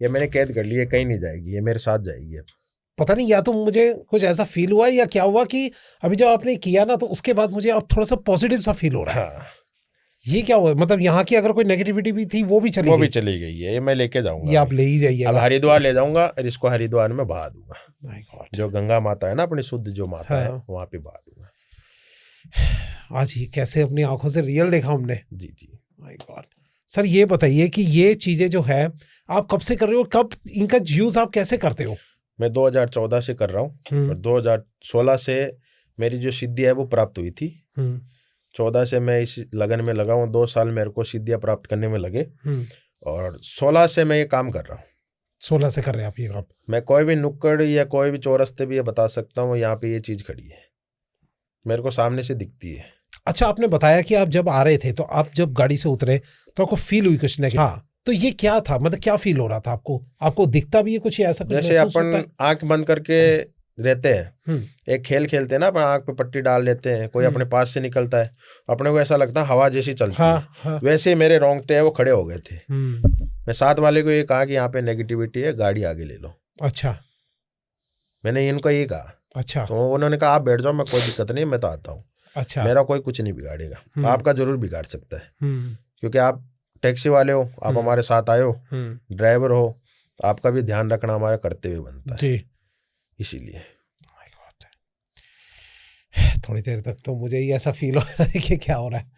ये मैंने कैद कर ली है, कहीं नहीं जाएगी, ये मेरे साथ जाएगी अब। पता नहीं, या तो मुझे कुछ ऐसा फील हुआ या क्या हुआ कि अभी जब आपने किया ना, तो उसके बाद मुझे अब थोड़ा सा पॉजिटिव सा फील हो रहा है। हाँ। ये क्या हुआ, मतलब यहाँ की अगर कोई नेगेटिविटी भी थी वो भी चली गई है। ये मैं लेके जाऊंगा, ये आप ले ही जाइए। अब हरिद्वार ले जाऊंगा और इसको हरिद्वार में बहा दूंगा। माय गॉड, जो गंगा माता है ना, अपनी शुद्ध जो माता है, वहां पे बहा दूंगा। आज ये कैसे अपनी आंखों से रियल देखा हमने। जी जी। My God. सर ये बताइए कि ये चीजें जो है आप कब से कर रहे हो, कब इनका यूज आप कैसे करते हो? मैं 2014 से कर रहा हूँ और 2016 से मेरी जो सिद्धि है वो प्राप्त हुई थी। 14 से मैं इस लगन में लगा हूँ, 2 साल मेरे को सिद्धियाँ प्राप्त करने में लगे और 16 से मैं ये काम कर रहा हूँ। 16 से कर रहे हैं आप ये काम? मैं कोई भी नुक्कड़ या कोई भी चौरस्ते भी ये बता सकता हूँ, यहाँ पे ये चीज़ खड़ी है, मेरे को सामने से दिखती है। अच्छा, आपने बताया कि आप जब आ रहे थे तो आप जब गाड़ी से उतरे तो आपको फील हुई कुछ नहीं? हाँ, तो ये क्या था, मतलब क्या फील हो रहा था आपको दिखता भी है कुछ, ऐसा कुछ जैसे महसूस होता है? अपन आंख बंद करके रहते हैं, एक खेल खेलते हैं ना, अपन आंख पे पट्टी डाल लेते हैं, कोई अपने पास से निकलता है, अपने को ऐसा लगता है हवा जैसी चलती है। हाँ। वैसे ही मेरे रोंगटे हैं वो खड़े हो गए थे। मैं साथ वाले को ये कहा कि यहाँ पे नेगेटिविटी है, गाड़ी आगे ले लो। अच्छा, मैंने इनको ये कहा। अच्छा, तो उन्होंने कहा आप बैठ जाओ, मैं कोई दिक्कत नहीं, मैं तो आता हूँ, अच्छा, मेरा कोई कुछ नहीं बिगाड़ेगा। तो आपका जरूर बिगाड़ सकता है, क्योंकि आप टैक्सी वाले हो, आप हमारे साथ आए हो, ड्राइवर हो, आपका भी ध्यान रखना हमारा कर्तव्य बनता है जी। इसीलिए। थोड़ी देर तक तो मुझे ही ऐसा फील हो रहा है कि क्या हो रहा है।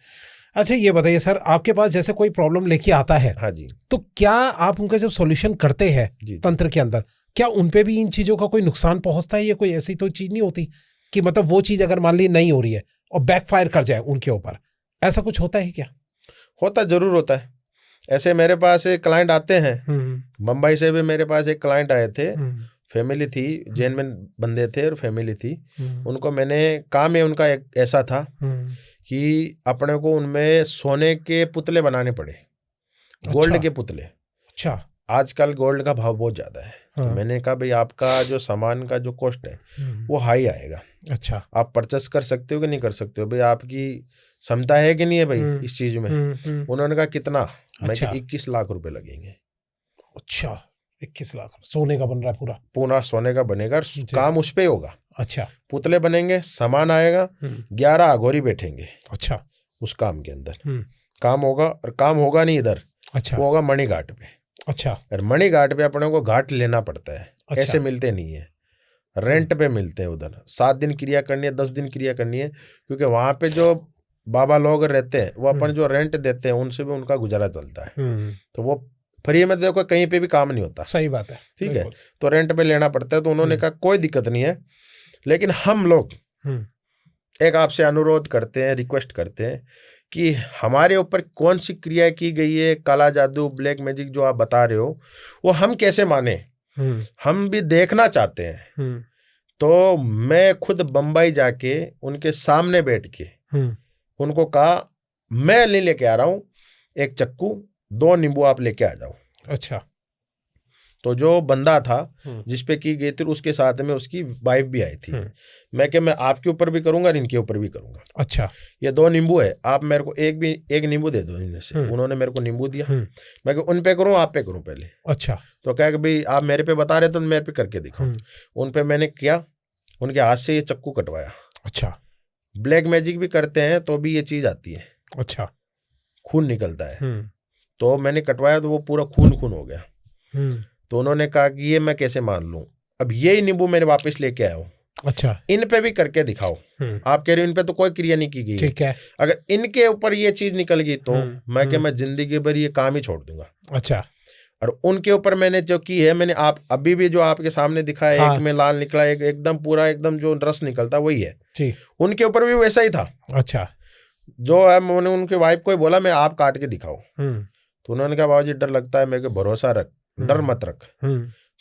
अच्छा, ये बताइए सर, आपके पास जैसे कोई प्रॉब्लम लेके आता है, हाँ जी, तो क्या आप उनका जब सॉल्यूशन करते हैं जी, तंत्र के अंदर, क्या उनपे भी इन चीजों का कोई नुकसान पहुंचता है, या कोई ऐसी तो चीज नहीं होती कि मतलब वो चीज अगर मान ली नहीं हो रही है और बैकफायर कर जाए उनके ऊपर, ऐसा कुछ होता है क्या? होता जरूर होता है। ऐसे मेरे पास एक क्लाइंट आते हैं, मुंबई से भी मेरे पास एक क्लाइंट आए थे, फैमिली थी, जैन में बंदे थे और फैमिली थी। उनको मैंने काम है उनका एक ऐसा था कि अपने को उनमें सोने के पुतले बनाने पड़े, गोल्ड के पुतले। अच्छा, आजकल गोल्ड का भाव बहुत ज्यादा है। तो मैंने कहा भाई आपका जो सामान का जो कॉस्ट है वो हाई आएगा। अच्छा, आप परचेस कर सकते हो कि नहीं कर सकते हो, भाई आपकी क्षमता है कि नहीं है भाई इस चीज में। उन्होंने कहा कितना? मैं कहा 21 लाख रुपए लगेंगे। अच्छा, 21 लाख सोने का बन रहा है पूरा? पूरा सोने का बनेगा, काम उस पे होगा। अच्छा, पुतले बनेंगे, सामान आएगा, 11 अघोरी बैठेंगे। अच्छा, उस काम के अंदर काम होगा, और काम होगा नहीं इधर, अच्छा, वो होगा मणि घाट पे। अच्छा, और मणि घाट पे अपने को घाट लेना पड़ता है। अच्छा, ऐसे मिलते नहीं है, रेंट पे मिलते हैं। उधर 7 दिन क्रिया करनी है, 10 दिन क्रिया करनी है, क्योंकि वहां पे जो बाबा लोग रहते हैं वो अपन जो रेंट देते हैं उनसे भी उनका गुजारा चलता है। तो वो फ्री में देखो कहीं पे भी काम नहीं होता। सही बात है, ठीक है, तो रेंट पे लेना पड़ता है। तो उन्होंने कहा कोई दिक्कत नहीं है, लेकिन हम लोग एक आपसे अनुरोध करते हैं, रिक्वेस्ट करते हैं कि हमारे ऊपर कौन सी क्रिया की गई है, काला जादू, ब्लैक मैजिक जो आप बता रहे हो, वो हम कैसे माने, हम भी देखना चाहते हैं। तो मैं खुद बम्बई जाके उनके सामने बैठ के उनको कहा मैं नहीं लेके आ रहा हूं, एक चक्कू 2 नींबू आप लेके आ जाओ। अच्छा, तो जो बंदा था जिसपे की गई थी उसके साथ में उसकी वाइफ भी आई थी। मैं कि मैं आपके ऊपर भी करूंगा और इनके ऊपर भी करूंगा। अच्छा, ये 2 नींबू है, आप मेरे को एक नींबू दे दो इनमें से। उन्होंने मेरे को नींबू दिया। मैं उन पे करूँ आप पे करूँ पहले? अच्छा, तो क्या कि भाई आप मेरे पे बता रहे तो मेरे पे करके दिखाओ। उन पे मैंने किया, उनके हाथ से ये चक्कू कटवाया। अच्छा, ब्लैक मैजिक भी करते हैं तो भी ये चीज आती है। अच्छा, खून निकलता है। तो मैंने कटवाया तो वो पूरा खून हो गया। तो उन्होंने कहा कि ये मैं कैसे मान लूं, अब यही नींबू मैंने वापस लेके आया हूँ। अच्छा, इन पे भी करके दिखाओ। आप कह रहे हो इन पे तो कोई क्रिया नहीं की गई। ठीक है, अगर इनके ऊपर ये चीज निकल गई तो मैं जिंदगी भर ये काम ही छोड़ दूंगा। अच्छा, और उनके ऊपर मैंने जो की है, मैंने आप अभी भी जो आपके सामने दिखाया, हाँ, एक में लाल निकला, एक एकदम पूरा एकदम जो रस निकलता वही है। ठीक, उनके ऊपर भी वैसा ही था। अच्छा, जो है मैंने उनके वाइफ को ही बोला मैं आप काट के दिखाओ। तो उन्होंने कहा बाबूजी डर लगता है। मेरे को भरोसा रख, डर मत रख,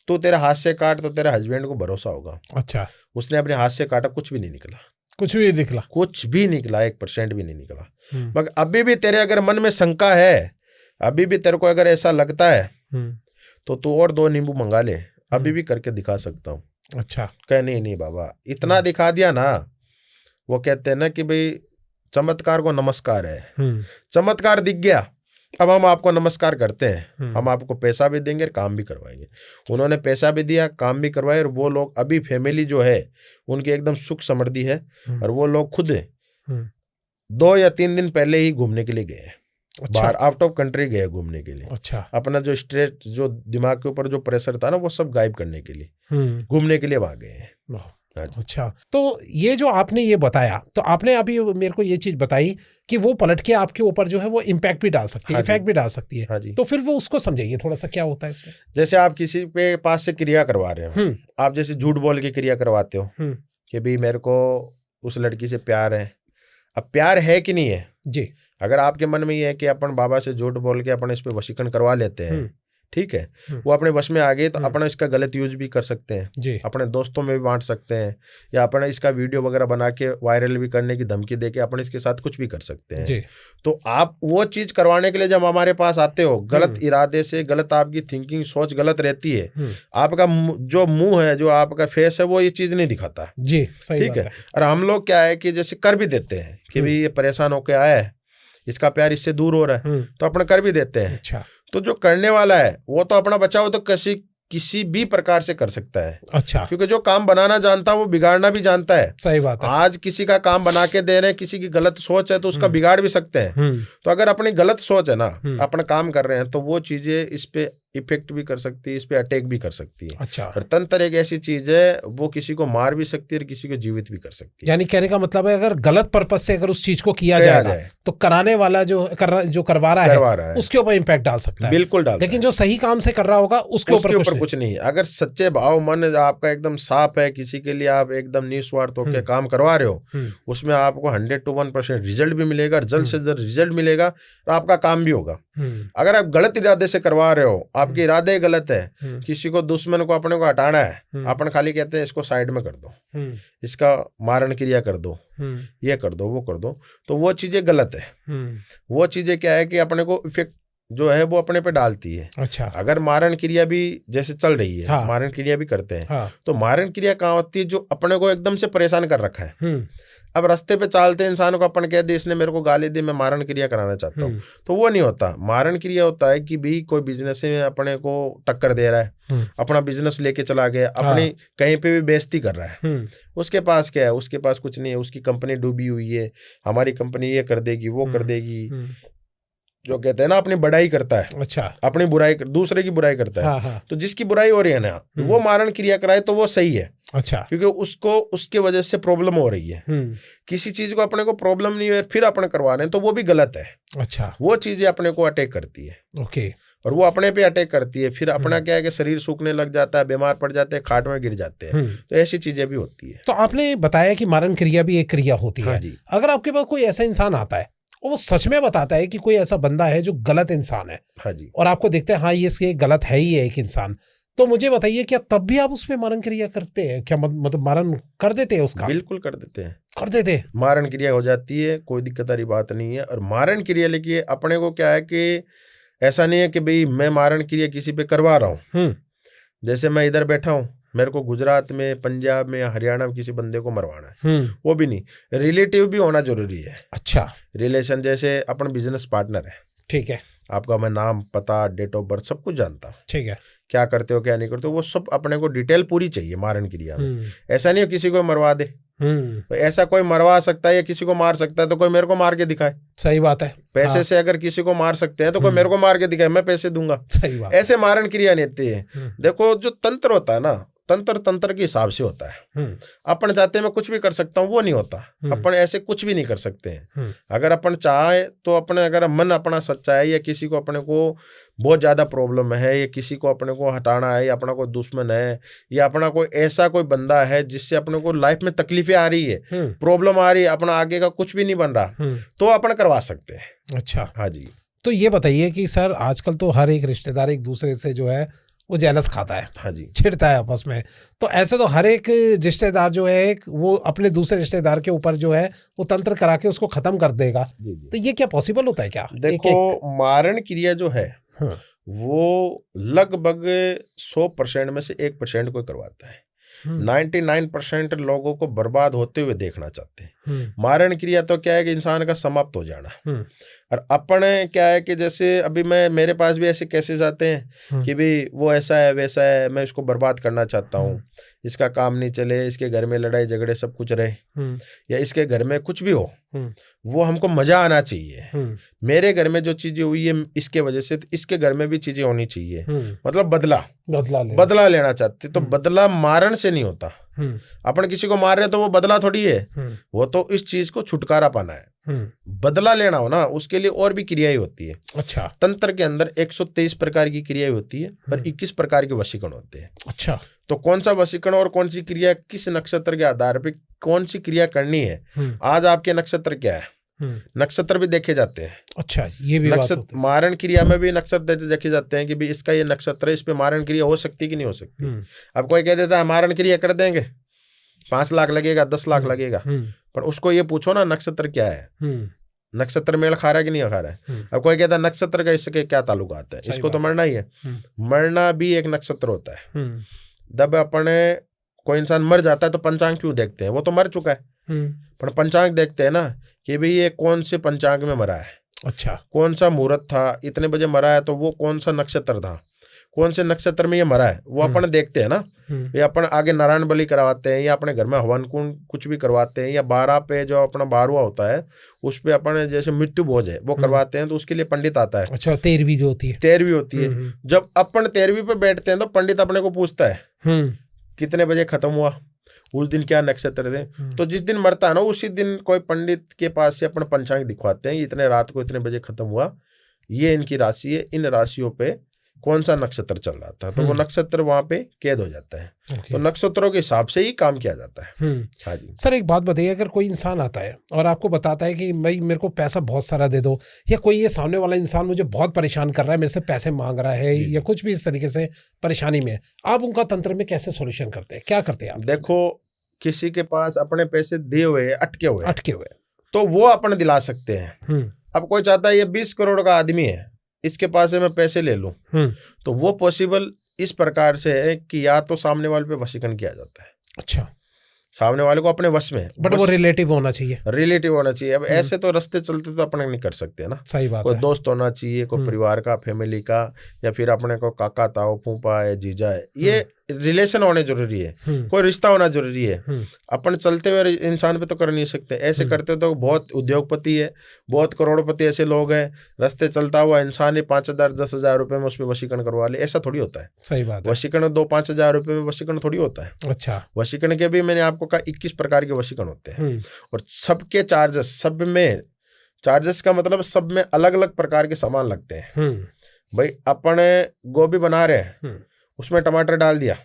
तू तेरे हाथ से काट तो तेरे हस्बैंड को भरोसा होगा। अच्छा, उसने अपने हाथ से काटा, कुछ भी नहीं निकला, कुछ भी निकला, कुछ भी निकला, 1% भी नहीं निकला। मगर अभी भी तेरे अगर मन में शंका है, अभी भी तेरे को अगर ऐसा लगता है तो तू और 2 नींबू मंगा ले, अभी भी करके दिखा सकता हूँ। अच्छा, कह नहीं बाबा इतना दिखा दिया ना। वो कहते हैं ना कि भाई चमत्कार को नमस्कार है। चमत्कार दिख गया, अब हम आपको नमस्कार करते हैं, हम आपको पैसा भी देंगे, काम भी करवाएंगे। उन्होंने पैसा भी दिया, काम भी करवाए। और वो लोग अभी फैमिली जो है उनकी एकदम सुख समृद्धि है। और वो लोग खुद 2 या 3 दिन पहले ही घूमने के लिए गए। अच्छा, बाहर आउट ऑफ कंट्री गए घूमने के लिए। अच्छा, अपना जो स्ट्रेस, जो दिमाग के ऊपर जो प्रेशर था ना, वो सब गायब करने के लिए घूमने के लिए वहां गए। अच्छा, तो ये जो आपने ये बताया, तो आपने अभी मेरे को ये चीज बताई कि वो पलट के आपके ऊपर जो है वो इम्पैक्ट भी डाल सकती है, इफेक्ट भी डाल सकती है। हाँ जी। तो फिर वो उसको समझाइए थोड़ा सा, क्या होता है इसमें? जैसे आप किसी पे पास से क्रिया करवा रहे हो, आप जैसे झूठ बोल के क्रिया करवाते हो कि भाई मेरे को उस लड़की से प्यार है। अब प्यार है कि नहीं है जी, अगर आपके मन में ये है कि अपन बाबा से झूठ बोल के अपन इस पे वशीकरण करवा लेते हैं ठीक है, वो अपने वश में आ गए तो अपना इसका गलत यूज भी कर सकते हैं जी। अपने दोस्तों में भी बांट सकते हैं, या अपना इसका वीडियो वगैरह बना के वायरल भी करने की धमकी दे के अपने इसके साथ कुछ भी कर सकते हैं जी। तो आप वो चीज करवाने के लिए जब हमारे पास आते हो गलत इरादे से, गलत आपकी थिंकिंग सोच गलत रहती है, आपका जो मुंह है, जो आपका फेस है, वो ये चीज नहीं दिखाता जी, ठीक है। और हम लोग क्या है कि जैसे कर भी देते हैं कि भाई ये परेशान होके आया है, इसका प्यार इससे दूर हो रहा है, तो अपना कर भी देते हैं। अच्छा। तो जो करने वाला है वो तो अपना बचाव तो किसी भी प्रकार से कर सकता है। अच्छा। क्योंकि जो काम बनाना जानता है वो बिगाड़ना भी जानता है। सही बात है। आज किसी का काम बना के दे रहे हैं, किसी की गलत सोच है तो उसका बिगाड़ भी सकते हैं। तो अगर अपनी गलत सोच है ना, अपना काम कर रहे हैं, तो वो चीजें इस पे इफेक्ट भी कर सकती है, इस पे अटैक भी कर सकती है। अच्छा। और तंत्र एक ऐसी चीज है वो किसी को मार भी सकती है और किसी को जीवित भी कर सकती है। यानी कहने का मतलब है अगर गलत पर्पस से अगर उस चीज को किया जाएगा तो कराने वाला जो करवा रहा है उसके ऊपर इम्पैक्ट डाल सकता है। बिल्कुल डाल। लेकिन जो सही काम से कर रहा होगा उसके ऊपर कुछ नहीं। अगर सच्चे भाव मन आपका एकदम साफ है, किसी के लिए आप एकदम निस्वार्थ होकर काम करवा रहे हो, उसमें आपको 100 to 1% रिजल्ट भी मिलेगा, जल्द से जल्द रिजल्ट मिलेगा और आपका काम भी होगा। अगर आप गलत इरादे से करवा रहे हो, आपके इरादे गलत है, किसी को दुश्मन को अपने को हटाना है, अपन खाली कहते हैं इसको साइड में कर दो, इसका मारण क्रिया कर दो, ये कर दो, वो कर दो, तो वो चीजें गलत है। वो चीजें क्या है कि अपने को इफेक्ट जो है वो अपने पे डालती है। अच्छा। अगर मारण क्रिया भी जैसे चल रही है, हाँ। मारण क्रिया भी करते हैं, हाँ। तो मारण क्रिया कहाँ होती है? जो अपने को एकदम से परेशान कर रखा है। अब रास्ते पे चलते इंसान को अपन कह दे इसने मेरे को गाली दी, मैं मारण क्रिया कराना चाहता हूँ, तो वो नहीं होता। मारण क्रिया होता है कि भाई कोई बिजनेस में अपने को टक्कर दे रहा है, अपना बिजनेस लेके चला गया, अपनी कहीं पे भी बेइज्जती कर रहा है, उसके पास क्या है? उसके पास कुछ नहीं है, उसकी कंपनी डूबी हुई है, हमारी कंपनी ये कर देगी, वो कर देगी, जो कहते हैं ना अपनी बड़ाई करता है। अच्छा। अपनी बुराई दूसरे की बुराई करता है। हाँ। तो जिसकी बुराई हो रही है ना, वो मारण क्रिया कराए तो वो सही है। अच्छा। क्योंकि उसको उसके वजह से प्रॉब्लम हो रही है। किसी चीज को अपने को प्रॉब्लम नहीं है फिर अपने करवा रहे हैं तो वो भी गलत है। अच्छा। वो चीजें अपने को अटैक करती है। ओके। और वो अपने पे अटैक करती है, फिर अपना क्या है कि शरीर सूखने लग जाता है, बीमार पड़ जाते हैं, खाट में गिर जाते हैं, तो ऐसी चीजें भी होती है। तो आपने बताया कि मारण क्रिया भी एक क्रिया होती है। अगर आपके पास कोई ऐसा इंसान आता है वो सच में बताता है कि कोई ऐसा बंदा है जो गलत इंसान है, हाँ जी, और आपको देखते हैं हाँ ये गलत है ही है एक इंसान, तो मुझे बताइए क्या तब भी आप उसमें मारण क्रिया करते हैं क्या? मतलब मारण कर देते हैं उसका? बिल्कुल कर देते हैं, कर देते हैं। मारण क्रिया हो जाती है, कोई दिक्कत वाली बात नहीं है। और मारण क्रिया लेके अपने को क्या है कि ऐसा नहीं है कि भाई मैं मारण क्रिया किसी पे करवा रहा हूँ। जैसे मैं इधर बैठा हूँ, मेरे को गुजरात में, पंजाब में या हरियाणा में किसी बंदे को मरवाना है, वो भी नहीं, रिलेटिव भी होना जरूरी है। अच्छा। रिलेशन जैसे अपन बिजनेस पार्टनर है, ठीक है, आपका मैं नाम, पता, डेट ऑफ बर्थ सब कुछ जानता हूँ, ठीक है, क्या करते हो क्या नहीं करते हो, वो सब अपने को डिटेल पूरी चाहिए मारण क्रिया में। ऐसा नहीं हो किसी को मरवा दे, तो ऐसा कोई मरवा सकता है या किसी को मार सकता है तो कोई मेरे को मार के दिखाए। सही बात है। पैसे से अगर किसी को मार सकते हैं तो कोई मेरे को मार के दिखाए, मैं पैसे दूंगा। सही बात। ऐसे मारण क्रिया नहीं होती है। देखो जो तंत्र होता है ना, तंत्र के हिसाब से होता है। अपन चाहते हैं मैं कुछ भी कर सकता हूँ, वो नहीं होता। अपन ऐसे कुछ भी नहीं कर सकते हैं। अगर अपन चाहे तो अपने, अगर मन अपना सच्चा है या किसी को अपने को बहुत ज्यादा प्रॉब्लम है या किसी को अपने को हटाना है या अपना कोई दुश्मन है या अपना कोई ऐसा कोई बंदा है जिससे अपने को लाइफ में तकलीफें आ रही है, प्रॉब्लम आ रही है, अपना आगे का कुछ भी नहीं बन रहा, तो अपन करवा सकते हैं। अच्छा। हाँ जी। तो ये बताइए कि सर आजकल तो हर एक रिश्तेदार एक दूसरे से जो है वो जेलस खाता है, हाँ जी, छिड़ता है आपस में, तो ऐसे तो हर एक रिश्तेदार जो है वो अपने दूसरे रिश्तेदार के ऊपर जो है वो तंत्र करा के उसको खत्म कर देगा। तो ये क्या पॉसिबल होता है क्या? देखो मारण क्रिया जो है वो लगभग 100% में से 1% कोई करवाता है। 99% लोगों को बर्बाद होते हुए देखना चाहते हैं। मारण क्रिया तो क्या है कि इंसान का समाप्त हो जाना। और अपने क्या है कि जैसे अभी मेरे पास भी ऐसे केसेस आते हैं कि भाई वो ऐसा है वैसा है, मैं इसको बर्बाद करना चाहता हूँ, इसका काम नहीं चले, इसके घर में लड़ाई झगड़े सब कुछ रहे, या इसके घर में कुछ भी हो, वो हमको मजा आना चाहिए। मेरे घर में जो चीजें हुई है इसके वजह से, तो इसके घर में भी चीजें होनी चाहिए, मतलब बदला लेना चाहते। तो बदला मारण से नहीं होता। अपन किसी को मार रहे हैं तो वो बदला थोड़ी है, वो तो इस चीज को छुटकारा पाना है। बदला लेना हो ना, उसके लिए और भी क्रियाएं होती है। अच्छा। तंत्र के अंदर 123 प्रकार की क्रियाएं होती है और 21 प्रकार के वशीकरण होते हैं। अच्छा। तो कौन सा वशीकरण और कौन सी क्रिया किस नक्षत्र के आधार पर कौन सी क्रिया करनी है, आज आपके नक्षत्र क्या है, नक्षत्र भी देखे जाते हैं। अच्छा, ये भी बात होती नक्षत्र मारण क्रिया में भी नक्षत्र देखे जाते हैं कि भी इसका ये नक्षत्र है, इस पे मारण क्रिया हो सकती कि नहीं हो सकती। अब कोई कह देता है मारण क्रिया कर देंगे, 5 लाख लगेगा, 10 लाख लगेगा, पर उसको ये पूछो ना नक्षत्र क्या है, नक्षत्र मेल खा रहा है कि नहीं खा रहा है। अब कोई कहता है नक्षत्र का इसके क्या ताल्लुकात है, इसको तो मरना ही है। मरना भी एक नक्षत्र होता है। जब अपने कोई इंसान मर जाता है तो पंचांग क्यों देखते हैं, वो तो मर चुका है, पर पंचांग देखते हैं ना कि भाई ये कौन से पंचांग में मरा है। अच्छा, कौन सा मुहूर्त था, इतने बजे मरा है, तो वो कौन सा नक्षत्र था, कौन से नक्षत्र में ये मरा है, वो अपन देखते हैं ना। ये अपन आगे नारायण बलि करवाते हैं, या अपने घर में हवन कुंड कुछ भी करवाते हैं, या 12 पे जो अपना 12वां होता है उस पे अपन जैसे मृत्यु भोज है वो करवाते हैं, तो उसके लिए पंडित आता है। अच्छा, 13वीं जो होती है, 13वीं होती है। जब अपन 13वीं पे बैठते हैं तो पंडित अपने को पूछता है कितने बजे खत्म हुआ, उस दिन क्या नक्षत्र थे। तो जिस दिन मरता है ना उसी दिन कोई पंडित के पास से अपन पंचांग दिखवाते हैं, इतने रात को इतने बजे खत्म हुआ, ये इनकी राशि है, इन राशियों पे कौन सा नक्षत्र चल रहा था, तो वो नक्षत्र वहां पे कैद हो जाता है। तो नक्षत्रों के हिसाब से ही काम किया जाता है। हाँ जी सर, एक बात बताइए, अगर कोई इंसान आता है और आपको बताता है कि भाई मेरे को पैसा बहुत सारा दे दो, या कोई ये सामने वाला इंसान मुझे बहुत परेशान कर रहा है, मेरे से पैसे मांग रहा है, या कुछ भी इस तरीके से परेशानी में, आप उनका तंत्र में कैसे सोल्यूशन करते हैं, क्या करते हैं आप? देखो, किसी के पास अपने पैसे दिए हुए अटके हुए तो वो अपन दिला सकते हैं। अब कोई चाहता है ये 20 करोड़ का आदमी है, इसके पास से मैं पैसे ले लूं, तो वो पॉसिबल इस प्रकार से है कि या तो सामने वाले पे वशीकरण किया जाता है। अच्छा, सामने वाले को अपने वश में, बट वो रिलेटिव होना चाहिए, रिलेटिव होना चाहिए। अब ऐसे तो रास्ते चलते तो अपन नहीं कर सकते ना। सही बात कोई है। दोस्त होना चाहिए, कोई परिवार का, फैमिली का, या फिर अपने को काका ताऊ फूफा है, जीजा है, ये रिलेशन होने जरूरी है, कोई रिश्ता होना जरूरी है। अपन चलते हुए इंसान पे तो कर नहीं सकते। ऐसे करते तो बहुत उद्योगपति है, बहुत करोड़पति ऐसे लोग हैं, रास्ते चलता हुआ इंसान ही 5,000 10,000 रुपए में उस पर वशीकरण करवा ले, ऐसा थोड़ी होता है। सही बात है। वशीकरण 2-5 हज़ार रुपए में वशीकरण थोड़ी होता है। अच्छा, वशीकरण के भी मैंने आपको कहा 21 प्रकार के वशीकरण होते हैं, और सबके चार्जेस, सब में चार्जेस का मतलब सब में अलग अलग प्रकार के सामान लगते हैं। भाई अपने गोभी बना रहे हैं, उसमें टमाटर डाल दिया,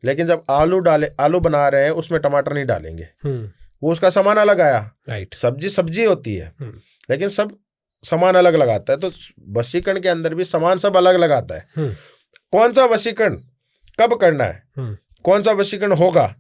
लेकिन जब आलू बना रहे हैं उसमें टमाटर नहीं डालेंगे, वो उसका सामान अलग आया। राइट, सब्जी होती है, लेकिन सब सामान अलग लगाता है। तो वशीकरण के अंदर भी सामान सब अलग लगाता है। कौन सा वशीकरण कब करना है, कौन सा वशीकरण होगा,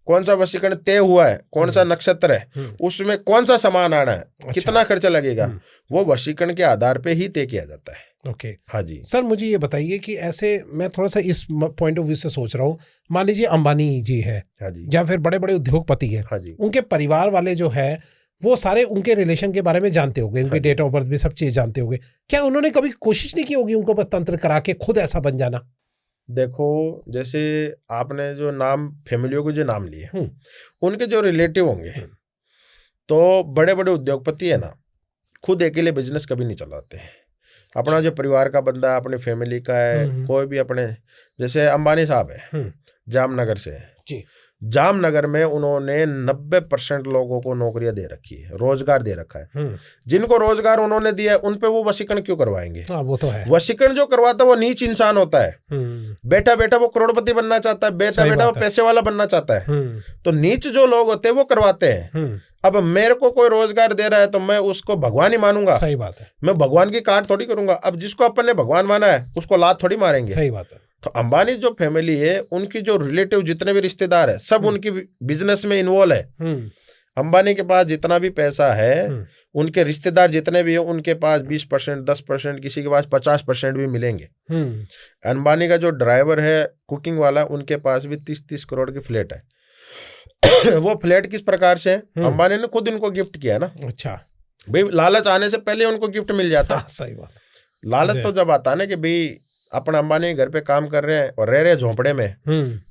कौन सा वशीकरण तय हुआ है, कौन सा नक्षत्र है, उसमें कौन सा सामान आना है, कितना खर्चा लगेगा, वो वशीकरण के आधार पे ही तय किया जाता है। ओके, हाँ जी सर, मुझे ये बताइए कि ऐसे मैं थोड़ा सा इस पॉइंट ऑफ व्यू से सोच रहा हूँ, मान लीजिए अंबानी जी है, हाँ जी, या फिर बड़े बड़े उद्योगपति है, हाँ जी, उनके परिवार वाले जो है वो सारे उनके रिलेशन के बारे में जानते होंगे, उनके डेट ऑफ बर्थ भी सब चीज जानते होंगे। क्या उन्होंने कभी कोशिश नहीं की होगी उनको पर तंत्र करा के खुद ऐसा बन जाना? देखो, जैसे आपने जो नाम फैमिलियों के जो नाम लिए, उनके जो रिलेटिव होंगे, तो बड़े बड़े उद्योगपति है ना, खुद अकेले बिजनेस कभी नहीं चलाते हैं। अपना जो परिवार का बंदा है, अपने फैमिली का है, कोई भी अपने, जैसे अंबानी साहब है, जामनगर से है जी। जामनगर में उन्होंने 90% लोगों को नौकरियां दे रखी है, रोजगार दे रखा है। जिनको रोजगार उन्होंने दिया है उन पे वो वशीकरण क्यों करवाएंगे? वो तो है। वशीकरण जो करवाता है वो नीच इंसान होता है। बेटा बेटा वो करोड़पति बनना चाहता है, बेटा बेटा वो पैसे वाला बनना चाहता है। तो नीच जो लोग होते हैं वो करवाते हैं। अब मेरे को कोई रोजगार दे रहा है तो मैं उसको भगवान ही मानूंगा। सही बात है। मैं भगवान की काट थोड़ी करूंगा। अब जिसको अपन ने भगवान माना है उसको लात थोड़ी मारेंगे। सही बात है। तो अंबानी जो फैमिली है, उनकी जो रिलेटिव जितने भी रिश्तेदार है, सब उनकी बिजनेस में इन्वॉल्व है। अंबानी के पास जितना भी पैसा है, उनके रिश्तेदार जितने भी है, उनके पास 20%, 10%, किसी के पास 50% भी मिलेंगे। अंबानी का जो ड्राइवर है, कुकिंग वाला, उनके पास भी 30-30 करोड़ की फ्लैट है। वो फ्लैट किस प्रकार से अंबानी ने खुद उनको गिफ्ट किया ना। अच्छा भाई, लालच आने से पहले उनको गिफ्ट मिल जाता। सही बात। लालच तो जब आता है ना कि भाई अपना अंबानी घर पे काम कर रहे हैं और रह रहे झोंपड़े में,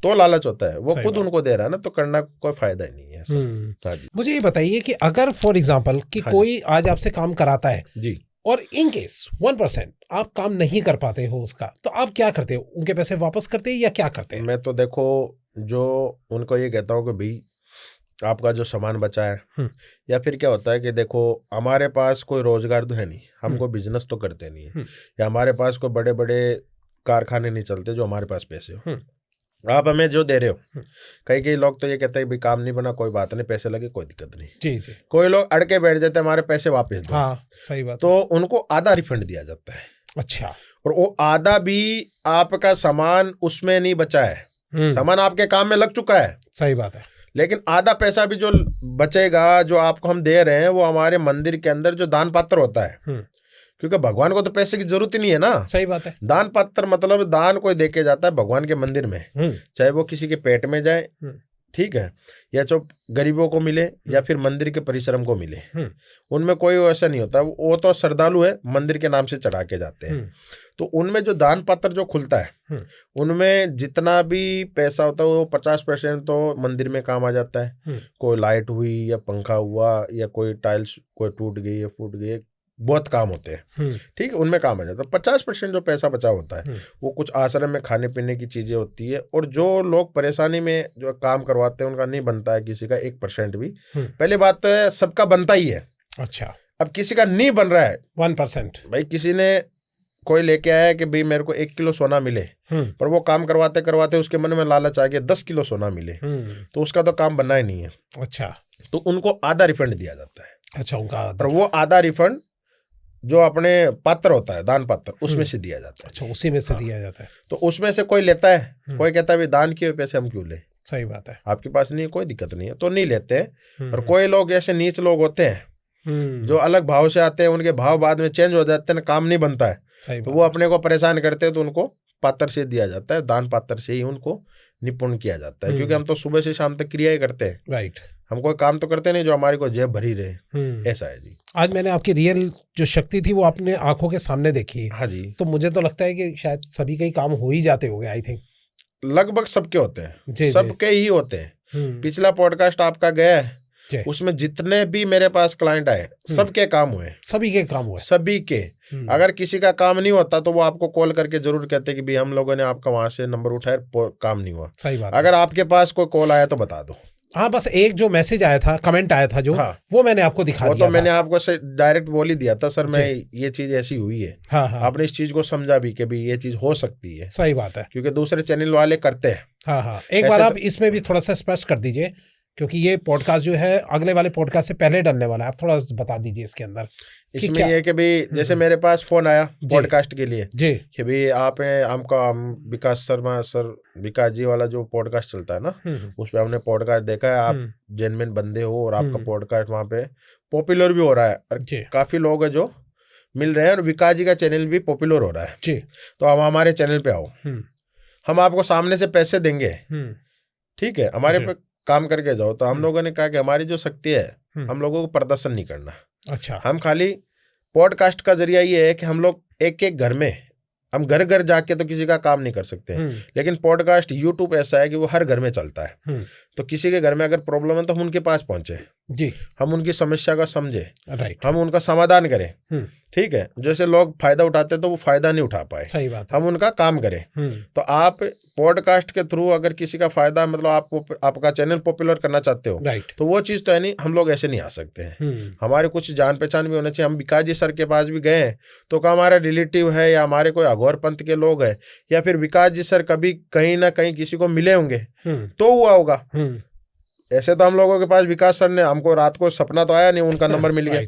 तो लालच होता है। वो खुद उनको दे रहा है ना, तो करना कोई फायदा ही नहीं है। मुझे ये बताइए कि अगर फॉर एग्जांपल कि कोई आज आपसे काम कराता है जी, और इन केस 1% आप काम नहीं कर पाते हो उसका, तो आप क्या करते हो? उनके पैसे वापस करते हैं या क्या करते हैं? मैं तो देखो, जो उनको ये कहता हूँ कि भाई आपका जो सामान बचा है, या फिर क्या होता है कि देखो हमारे पास कोई रोजगार तो है नहीं, हमको बिजनेस तो करते नहीं है, या हमारे पास कोई बड़े बड़े कारखाने नहीं चलते जो हमारे पास पैसे हो, आप हमें जो दे रहे हो, कई लोग तो ये कहते हैं भाई काम नहीं बना, कोई बात नहीं, पैसे लगे कोई दिक्कत नहीं। जी जी। कोई लोग अड़के बैठ जाते हैं हमारे पैसे वापस दो। हाँ सही बात। तो उनको आधा रिफंड दिया जाता है। अच्छा। और वो आधा भी आपका सामान उसमें नहीं बचा है, सामान आपके काम में लग चुका है। सही बात है। लेकिन आधा पैसा भी जो बचेगा, जो आपको हम दे रहे हैं, वो हमारे मंदिर के अंदर जो दान पात्र होता है, क्योंकि भगवान को तो पैसे की जरूरत ही नहीं है ना। सही बात है। दान पात्र मतलब दान कोई दे के जाता है भगवान के मंदिर में, चाहे वो किसी के पेट में जाए, ठीक है, या जो गरीबों को मिले या फिर मंदिर के परिश्रम को मिले, उनमें कोई ऐसा नहीं होता। वो तो श्रद्धालु है, मंदिर के नाम से चढ़ा के जाते हैं। तो उनमें जो दान पात्र जो खुलता है, उनमें जितना भी पैसा होता है वो 50% तो मंदिर में काम आ जाता है। कोई लाइट हुई या पंखा हुआ या कोई टाइल्स कोई टूट गई या फूट गई, बहुत काम होते हैं, ठीक है, उनमें काम आ जाता है। 50% जो पैसा बचा होता है वो कुछ आश्रम में खाने पीने की चीजें होती है। और जो लोग परेशानी में जो काम करवाते हैं उनका नहीं बनता है किसी का 1% भी। पहली बात तो है सबका बनता ही है। अच्छा। अब किसी का नहीं बन रहा है 1%, भाई, किसी ने कोई लेके आया कि भाई मेरे को 1 किलो सोना मिले, पर वो काम करवाते करवाते उसके मन में लालच आ गया 10 किलो सोना मिले, तो उसका तो काम बनना ही नहीं है। अच्छा। तो उनको आधा रिफंड दिया जाता है। अच्छा, उनका और वो आधा रिफंड जो अपने पात्र होता है, दान पात्र, उसमें से दिया जाता है। अच्छा, उसी में से दिया जाता है। तो उसमें से कोई लेता है, कोई कहता है भाई दान किए पैसे हम क्यों ले। सही बात है। आपके पास नहीं है कोई दिक्कत नहीं है तो नहीं लेते हैं। और कोई लोग ऐसे नीच लोग होते हैं जो अलग भाव से आते हैं, उनके भाव बाद में चेंज हो जाते हैं, काम नहीं बनता है, तो वो अपने को परेशान करते हैं, तो उनको पात्र से दिया जाता है, दान पात्र से ही उनको निपुण किया जाता है। क्योंकि हम तो सुबह से शाम तक क्रिया ही करते हैं, राइट। हम कोई काम तो करते नहीं जो हमारी को जेब भरी रहे, ऐसा है जी। आज मैंने आपकी रियल जो शक्ति थी वो अपने आंखों के सामने देखी है। हाँ जी। तो मुझे तो लगता है कि शायद सभी के ही काम हो ही जाते होंगे। आई थिंक लगभग सबके होते हैं, सबके ही होते हैं। पिछला पॉडकास्ट आपका गया है, उसमें जितने भी मेरे पास क्लाइंट आए सबके काम हुए, सभी के काम हुए, सभी के। अगर किसी का काम नहीं होता तो वो आपको कॉल करके जरूर कहते कि भाई हम लोगों ने आपका वहां से नंबर उठाया, काम नहीं हुआ। सही बात। अगर आपके पास कोई कॉल आया तो बता दो। हाँ, बस एक जो मैसेज आया था, कमेंट आया था जो, हाँ, वो मैंने आपको दिखा दिया। वो तो मैंने आपको डायरेक्ट बोल ही दिया था, सर मैं ये चीज ऐसी हुई है। हाँ, हाँ। आपने इस चीज को समझा भी कि भाई ये चीज हो सकती है। सही बात है, क्योंकि दूसरे चैनल वाले करते हैं। हाँ हाँ, एक बार आप इसमें भी थोड़ा सा स्पष्ट कर दीजिए, क्योंकि ये पॉडकास्ट जो है अगले वाले पॉडकास्ट से पहले डलने वाला है। आप थोड़ा बता दीजिए इसके अंदर। इसमें ये कि भाई जैसे मेरे पास फोन आया पॉडकास्ट के लिए जी कि भाई आपने हमको विकास शर्मा सर, विकास जी वाला जो पॉडकास्ट चलता है ना, उस पर हमने पॉडकास्ट देखा है, आप जेन्युइन बंदे हो और आपका पॉडकास्ट वहाँ पे पॉपुलर भी हो रहा है और काफी लोग है जो मिल रहे हैं, और विकास जी का चैनल भी पॉपुलर हो रहा है जी। तो अब हमारे चैनल पे आओ, हम आपको सामने से पैसे देंगे, ठीक है, हमारे पे काम करके जाओ। तो हम लोगों ने कहा कि हमारी जो शक्ति है, हम लोगों को प्रदर्शन नहीं करना। अच्छा। हम खाली पॉडकास्ट का जरिया ये है कि हम लोग एक एक घर में, हम घर घर जाके तो किसी का काम नहीं कर सकते, लेकिन पॉडकास्ट यूट्यूब ऐसा है कि वो हर घर में चलता है। तो किसी के घर में अगर प्रॉब्लम है तो हम उनके पास पहुंचे जी, हम उनकी समस्या का समझे, राइट, हम उनका समाधान करें, ठीक है। जैसे लोग फायदा उठाते तो वो फायदा नहीं उठा पाए, सही बात, हम उनका काम करें। तो आप पॉडकास्ट के थ्रू अगर किसी का फायदा, मतलब आपको आपका चैनल पॉपुलर करना चाहते हो, राइट, तो वो चीज़ तो है नहीं, हम लोग ऐसे नहीं आ सकते हैं। हमारे कुछ जान पहचान भी होना चाहिए। हम विकास जी सर के पास भी गए हैं तो क्या हमारा रिलेटिव है या हमारे कोई अघोर पंथ के लोग हैं, या फिर विकास जी सर कभी कहीं ना कहीं किसी को मिले होंगे तो हुआ होगा। ऐसे तो हम लोगों के पास विकास सर ने, हमको रात को सपना तो आया नहीं, उनका नंबर मिल गया,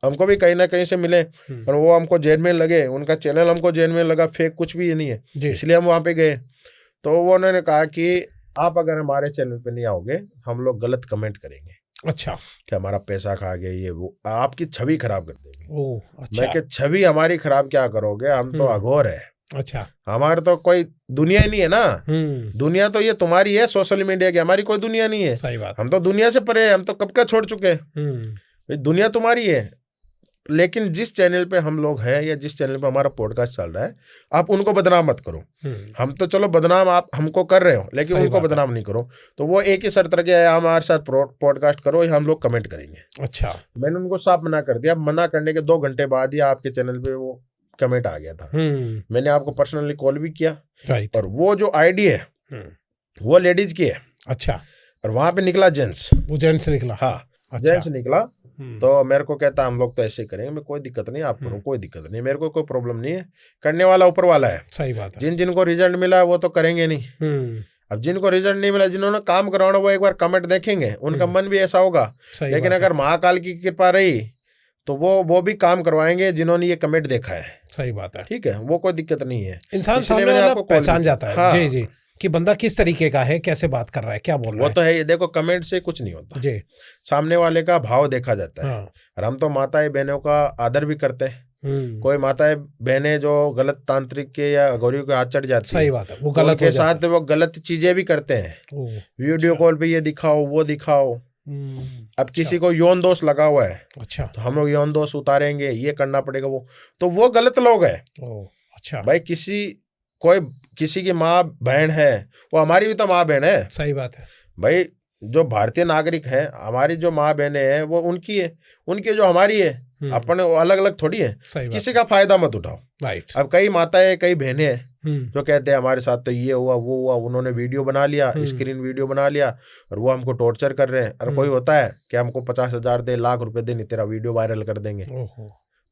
हमको भी कहीं ना कहीं से मिले, पर वो हमको जेल में लगे, उनका चैनल हमको जेल में लगा, फेक कुछ भी ये नहीं है, इसलिए हम वहाँ पे गए। तो वो उन्होंने कहा कि आप अगर हमारे चैनल पे नहीं आओगे हम लोग गलत कमेंट करेंगे। अच्छा, कि हमारा पैसा खा गए, ये वो, आपकी छवि खराब कर देंगे। अच्छा। मैं कि छवि हमारी खराब क्या करोगे, हम तो अघोर है। अच्छा, हमारे तो कोई दुनिया ही नहीं है ना, दुनिया तो ये तुम्हारी है सोशल मीडिया की, हमारी कोई दुनिया नहीं है। सही बात। हम तो दुनिया से परे, हम तो कब का छोड़ चुके हैं, दुनिया तुम्हारी है। लेकिन जिस चैनल पे हम लोग हैं या जिस चैनल पे हमारा पॉडकास्ट चल रहा है, आप उनको बदनाम मत करो। हम तो चलो बदनाम आप हमको कर रहे हो, लेकिन उनको बदनाम नहीं करो। तो वो एक ही शर्त रखे, हमारे साथ पॉडकास्ट करो या हम लोग कमेंट करेंगे। अच्छा, मैंने उनको साफ मना कर दिया। मना करने के 2 घंटे बाद ही आपके चैनल पे वो कमेंट आ गया था। मैंने आपको पर्सनली कॉल भी किया, और वो जो आईडी है वो लेडीज की है। अच्छा, और वहां पे निकला जेंट्स, वो जेंट्स निकला। हाँ, जेंट्स निकला। तो मेरे को कहता हम लोग तो ऐसे ही करेंगे, मैं कोई दिक्कत नहीं, आप करो, कोई दिक्कत नहीं, मेरे को कोई प्रॉब्लम नहीं है, करने वाला ऊपर वाला है। सही बात है। जिन जिनको रिजल्ट मिला वो तो करेंगे नहीं। अब जिनको रिजल्ट नहीं मिला, जिन्होंने काम करवाना, वो एक बार कमेंट देखेंगे, उनका मन भी ऐसा होगा। लेकिन अगर महाकाल की कृपा रही तो वो भी काम करवाएंगे जिन्होंने ये कमेंट देखा है। सही बात है। ठीक है, वो कोई दिक्कत नहीं है, इंसान सामने वाला पहचान जाता है। हाँ। जी जी, कि बंदा किस तरीके का है, कैसे बात कर रहा है, क्या बोल रहा है। वो तो है, ये देखो कमेंट से कुछ नहीं होता जी, सामने वाले का भाव देखा जाता है। हाँ। और हम तो माताएं बहनों का आदर भी करते हैं। कोई माताएं बहनें जो गलत तांत्रिक के या गौरियों के हाथ चढ़ जाती है, सही बात है, वो गलत के साथ वो गलत चीजें भी करते हैं। वीडियो कॉल पे ये दिखाओ, वो दिखाओ। अब किसी को यौन दोष लगा हुआ है, अच्छा, तो हम लोग यौन दोष उतारेंगे, ये करना पड़ेगा, वो गलत लोग है। अच्छा भाई, किसी की माँ बहन है, वो हमारी भी तो माँ बहन है। सही बात है भाई, जो भारतीय नागरिक है, हमारी जो माँ बहनें हैं वो उनकी है, उनकी जो हमारी है, अपन अलग अलग थोड़ी है। किसी का फायदा मत उठाओ। राइट। अब कई माताएं, कई बहनें हैं जो कहते हैं हमारे साथ तो ये हुआ, वो हुआ, उन्होंने वीडियो बना लिया, स्क्रीन वीडियो बना लिया, और वो हमको टॉर्चर कर रहे हैं। और कोई होता है कि हमको 50,000 दे, लाख रुपए दे, नहीं तेरा वीडियो वायरल कर देंगे।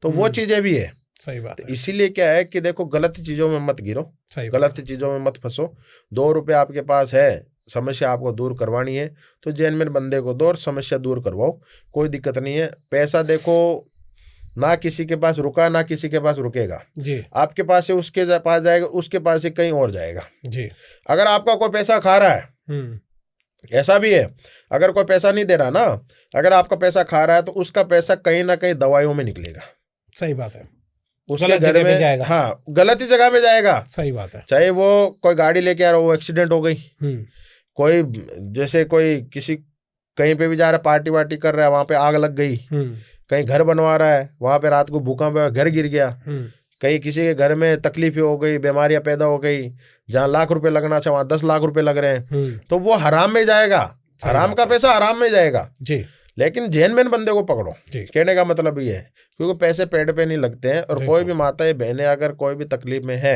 तो वो चीजें भी है। सही बात है। इसीलिए क्या है कि देखो, गलत चीजों में मत गिरो, गलत चीजों में मत फंसो। 2 रुपये आपके पास है, समस्या आपको दूर करवानी है तो जेन्युइन बंदे को दो और समस्या दूर करवाओ, कोई दिक्कत नहीं है। पैसा देखो, ना किसी के पास रुका, ना किसी के पास रुकेगा जी। आपके पास से उसके पास जाएगा, उसके पास से कहीं और जाएगा जी। अगर आपका कोई पैसा खा रहा है, ऐसा भी है, अगर कोई पैसा नहीं दे रहा ना, अगर आपका पैसा खा रहा है तो उसका पैसा कहीं ना कहीं दवाइयों में निकलेगा। सही बात है, उसके घर में जाएगा। हाँ, गलत ही जगह में जाएगा। सही बात है। चाहे वो कोई गाड़ी लेके आ रहा हो, वो एक्सीडेंट हो गई, कोई जैसे कोई किसी कहीं पे भी जा रहा है, पार्टी वार्टी कर रहा है, वहां पे आग लग गई, कहीं घर बनवा रहा है, वहां पे रात को भूकंप, घर गिर गया, कहीं किसी के घर में तकलीफ हो गई, बीमारियां पैदा हो गई, जहाँ लाख रुपए लगना चाहिए वहां 10 लाख रुपए लग रहे हैं, तो वो हराम में जाएगा। हराम का पैसा हराम में जाएगा जी। लेकिन जेन्युइन बंदे को पकड़ो, कहने का मतलब ये है, क्योंकि पैसे पेड़ पे नहीं लगते हैं। और कोई भी माताएं बहनें अगर कोई भी तकलीफ में है,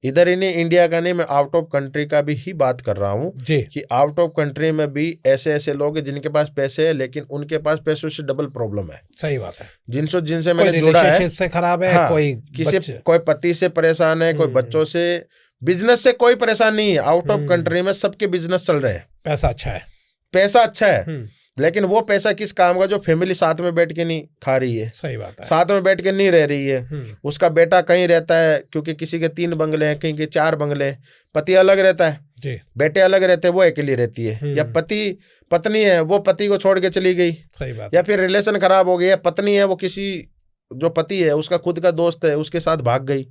इधर ही नहीं, इंडिया का नहीं, मैं आउट ऑफ कंट्री का भी ही बात कर रहा हूँ कि आउट ऑफ कंट्री में भी ऐसे लोग हैं जिनके पास पैसे है, लेकिन उनके पास पैसों से डबल प्रॉब्लम है। सही बात है। जिनसे मैंने जुड़ा है, से खराब है, हाँ, कोई पति से परेशान है, कोई बच्चों से, बिजनेस से कोई परेशान नहीं है। आउट ऑफ कंट्री में सबके बिजनेस चल रहे हैं, पैसा अच्छा है, लेकिन वो पैसा किस काम का, जो फैमिली साथ में बैठ के नहीं खा रही है। सही बात है। साथ में बैठ के नहीं रह रही है। उसका बेटा कहीं रहता है, क्योंकि किसी के 3 बंगले हैं, कहीं के 4 बंगले, पति अलग रहता है जी। बेटे अलग रहते हैं, वो अकेली रहती है। या पत्नी है, वो पति को छोड़ के चली गई। सही बात। या फिर रिलेशन खराब हो गया, पत्नी है, वो किसी जो पति है उसका खुद का दोस्त है, उसके साथ भाग गई,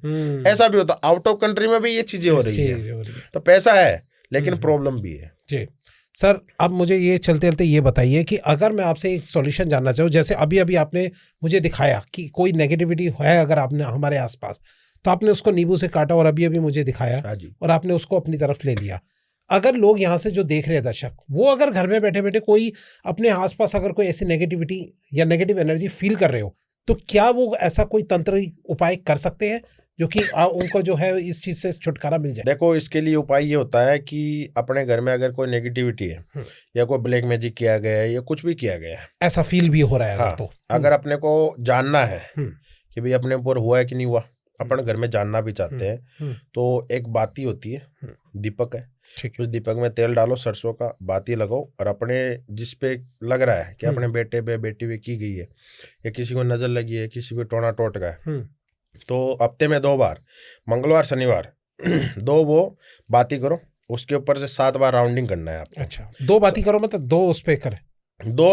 ऐसा भी होता। आउट ऑफ कंट्री में भी ये चीजें हो रही है। तो पैसा है, लेकिन प्रॉब्लम भी है जी। सर, अब मुझे ये चलते चलते ये बताइए कि अगर मैं आपसे एक सॉल्यूशन जानना चाहूँ, जैसे अभी आपने मुझे दिखाया कि कोई नेगेटिविटी है अगर आपने हमारे आसपास, तो आपने उसको नींबू से काटा और अभी मुझे दिखाया और आपने उसको अपनी तरफ ले लिया। अगर लोग यहाँ से जो देख रहे हैं दर्शक, वो अगर घर में बैठे बैठे कोई अपने आसपास अगर कोई ऐसी नेगेटिविटी या नेगेटिव एनर्जी फील कर रहे हो, तो क्या वो ऐसा कोई तंत्र उपाय कर सकते हैं जो कि उनको जो है इस चीज से छुटकारा मिल जाए? देखो, इसके लिए उपाय ये होता है कि अपने घर में अगर कोई नेगेटिविटी है या कोई ब्लैक मैजिक किया गया है या कुछ भी किया गया है, ऐसा फील भी हो रहा है, हाँ, तो अगर अपने को जानना है कि भाई अपने ऊपर हुआ है कि नहीं हुआ, अपन घर में जानना भी चाहते हैं, तो एक बाती होती है, दीपक है, उस दीपक में तेल डालो, सरसों का बाती लगाओ, और अपने जिस पे लग रहा है कि अपने बेटे पे बेटी पे की गई है या किसी को नजर लगी है, किसी पे टोना टोट गया है, तो हफ्ते में 2 बार, मंगलवार शनिवार 2 वो बाती करो, उसके ऊपर से 7 बार राउंडिंग करना है आपको। अच्छा, 2 बाती करो मतलब 2 उस पे करें, 2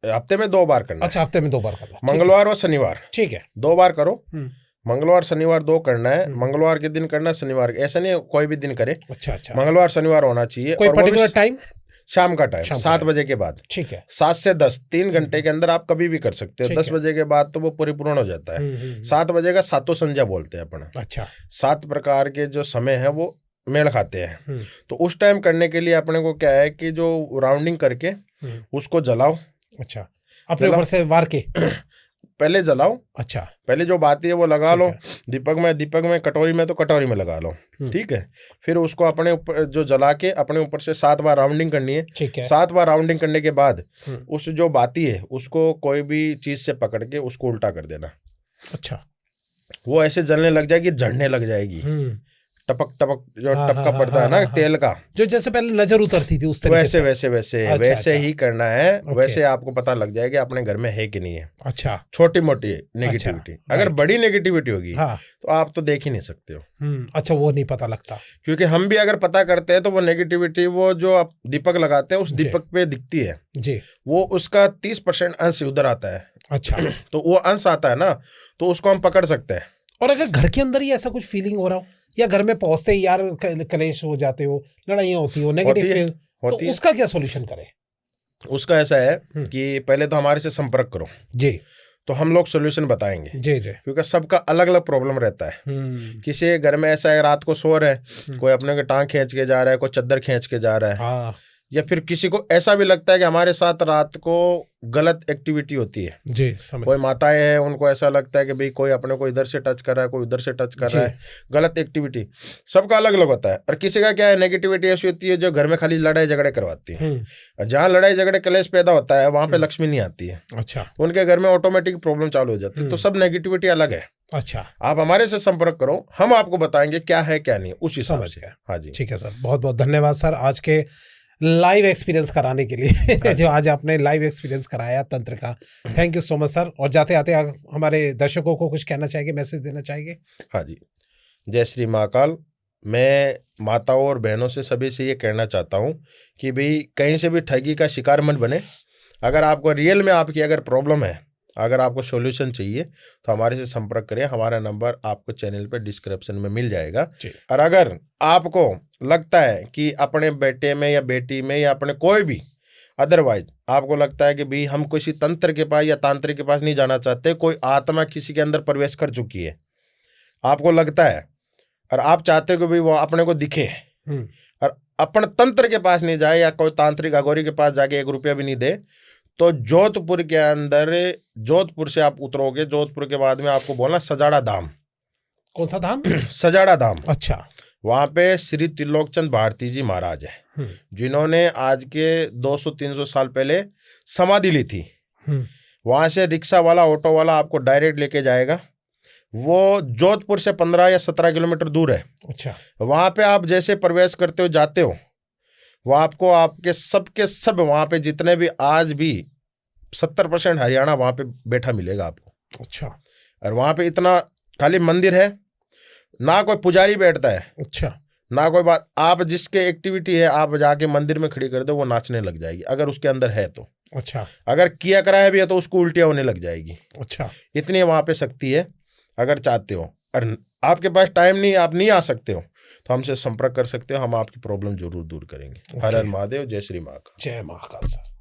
हफ्ते में 2 बार करना। अच्छा, हफ्ते में 2 बार करना, मंगलवार और शनिवार, ठीक है, 2 बार करो। मंगलवार शनिवार 2 करना है, मंगलवार के दिन करना, शनिवार, ऐसा नहीं कोई भी दिन करे। अच्छा, मंगलवार शनिवार होना चाहिए। कोई पर्टिकुलर टाइम? शाम का टाइम 7 बजे के बाद, ठीक है, 7 से 10, 3 घंटे के अंदर आप कभी भी कर सकते हो। 10 बजे के बाद तो वो परिपूर्ण हो जाता है। 7 बजे का सातों संध्या बोलते हैं अपन। अच्छा, 7 प्रकार के जो समय है वो मेल खाते हैं। तो उस टाइम करने के लिए अपने को क्या है कि जो राउंडिंग करके उसको जलाओ। अच्छा, अपने ऊपर से वार के पहले जलाओ। अच्छा, पहले जो बाती है वो लगा लो दीपक में, कटोरी में तो कटोरी में लगा लो, ठीक है। फिर उसको अपने ऊपर जो जला के अपने ऊपर से 7 बार राउंडिंग करनी है। 7 बार राउंडिंग करने के बाद उस जो बाती है उसको कोई भी चीज से पकड़ के उसको उल्टा कर देना। अच्छा, वो ऐसे जलने लग जाएगी, झड़ने लग जाएगी, टपक टपक जो टपका पड़ता है ना तेल का, जो जैसे पहले नजर उतरती थी उस तरीके वैसे से। वैसे वैसे अच्छा, वैसे अच्छा। ही करना है। वैसे आपको पता लग जाएगा अपने घर में है कि नहीं है। अच्छा, छोटी मोटी नेगेटिविटी, अगर बड़ी नेगेटिविटी होगी तो आप तो देख ही नहीं सकते हो। अच्छा, वो नहीं पता लगता, क्योंकि हम भी अगर पता करते हैं तो वो नेगेटिविटी वो जो आप दीपक लगाते हैं उस दीपक पे दिखती है जी, वो उसका 30% अंश उधर आता है। अच्छा, तो वो अंश आता है ना, तो उसको हम पकड़ सकते हैं। और अगर घर के अंदर ही ऐसा कुछ फीलिंग हो रहा हो, या घर में पहुंचते ही यार कलेश हो जाते हो, लड़ाइयाँ होती हो, नेगेटिव, तो उसका क्या सॉल्यूशन करें? उसका ऐसा है कि पहले तो हमारे से संपर्क करो जी, तो हम लोग सोल्यूशन बताएंगे। जी जी, क्योंकि सबका अलग अलग प्रॉब्लम रहता है। किसी के घर में ऐसा है रात को सो रहा है, कोई अपने को टांग खींच के जा रहा है, कोई चद्दर खींच के जा रहा है, या फिर किसी को ऐसा भी लगता है कि हमारे साथ रात को गलत एक्टिविटी होती है। जी, कोई माताएं हैं उनको ऐसा लगता है कि भाई कोई अपने को इधर से टच कर रहा है, कोई उधर से टच कर रहा है, गलत एक्टिविटी। सबका अलग अलग होता है। और किसी का क्या है, नेगेटिविटी ऐसी होती है जो घर में खाली लड़ाई झगड़े करवाती है। और जहाँ लड़ाई झगड़े कलेश पैदा होता है वहां पे लक्ष्मी नहीं आती है। अच्छा, उनके घर में ऑटोमेटिक प्रॉब्लम चालू हो जाती है। तो सब नेगेटिविटी अलग है। अच्छा, आप हमारे से संपर्क करो, हम आपको बताएंगे क्या है क्या नहीं, उस हिसाब से। हाँ जी, ठीक है सर, बहुत बहुत धन्यवाद सर आज के लाइव एक्सपीरियंस कराने के लिए जो आज आपने लाइव एक्सपीरियंस कराया तंत्र का। Thank you so much sir. और जाते आते हमारे दर्शकों को कुछ कहना चाहेंगे, मैसेज देना चाहेंगे? हाँ जी, जय श्री महाकाल। मैं माताओं और बहनों से सभी से ये कहना चाहता हूँ कि भाई कहीं से भी ठगी का शिकार मत बने। अगर आपको रियल में आपकी अगर प्रॉब्लम है, अगर आपको सॉल्यूशन चाहिए तो हमारे से संपर्क करें। हमारा नंबर आपको चैनल पे डिस्क्रिप्शन में मिल जाएगा। और अगर आपको लगता है कि अपने बेटे में या बेटी में या अपने कोई भी अदरवाइज आपको लगता है कि भाई हम किसी तंत्र के पास या तांत्रिक के पास नहीं जाना चाहते, कोई आत्मा किसी के अंदर प्रवेश कर चुकी है, आपको लगता है और आप चाहते हो कि भाई वो अपने को दिखे और अपन तंत्र के पास नहीं जाए या कोई तांत्रिक अघोरी के पास जाके 1 रुपया भी नहीं दे, तो जोधपुर के अंदर, जोधपुर से आप उतरोगे, जोधपुर के बाद में आपको बोलना सजाड़ा धाम। कौन सा धाम? सजाड़ा धाम। अच्छा, वहां पे श्री त्रिलोकचंद भारती जी महाराज है जिन्होंने आज के 200-300 साल पहले समाधि ली थी। वहां से रिक्शा वाला ऑटो वाला आपको डायरेक्ट लेके जाएगा। वो जोधपुर से 15 या 17 किलोमीटर दूर है। अच्छा, वहां पे आप जैसे प्रवेश करते हो जाते हो, वो आपको आपके सब वहां पे जितने भी आज भी 70% हरियाणा वहां पे बैठा मिलेगा आपको। अच्छा, और वहां पे इतना खाली मंदिर है, ना कोई पुजारी बैठता है, अच्छा, ना कोई बात। आप जिसके एक्टिविटी है आप जाके मंदिर में खड़ी कर दो, वो नाचने लग जाएगी अगर उसके अंदर है तो। अच्छा, अगर किया कराया भी है तो उसको उल्टियां होने लग जाएगी। अच्छा, इतनी वहां पे शक्ति है। अगर चाहते हो और आपके पास टाइम नहीं, आप नहीं आ सकते हो, तो हमसे संपर्क कर सकते हो। हम आपकी प्रॉब्लम जरूर दूर करेंगे। हर हर महादेव। जय श्री महाकाल। जय महाकाल सर।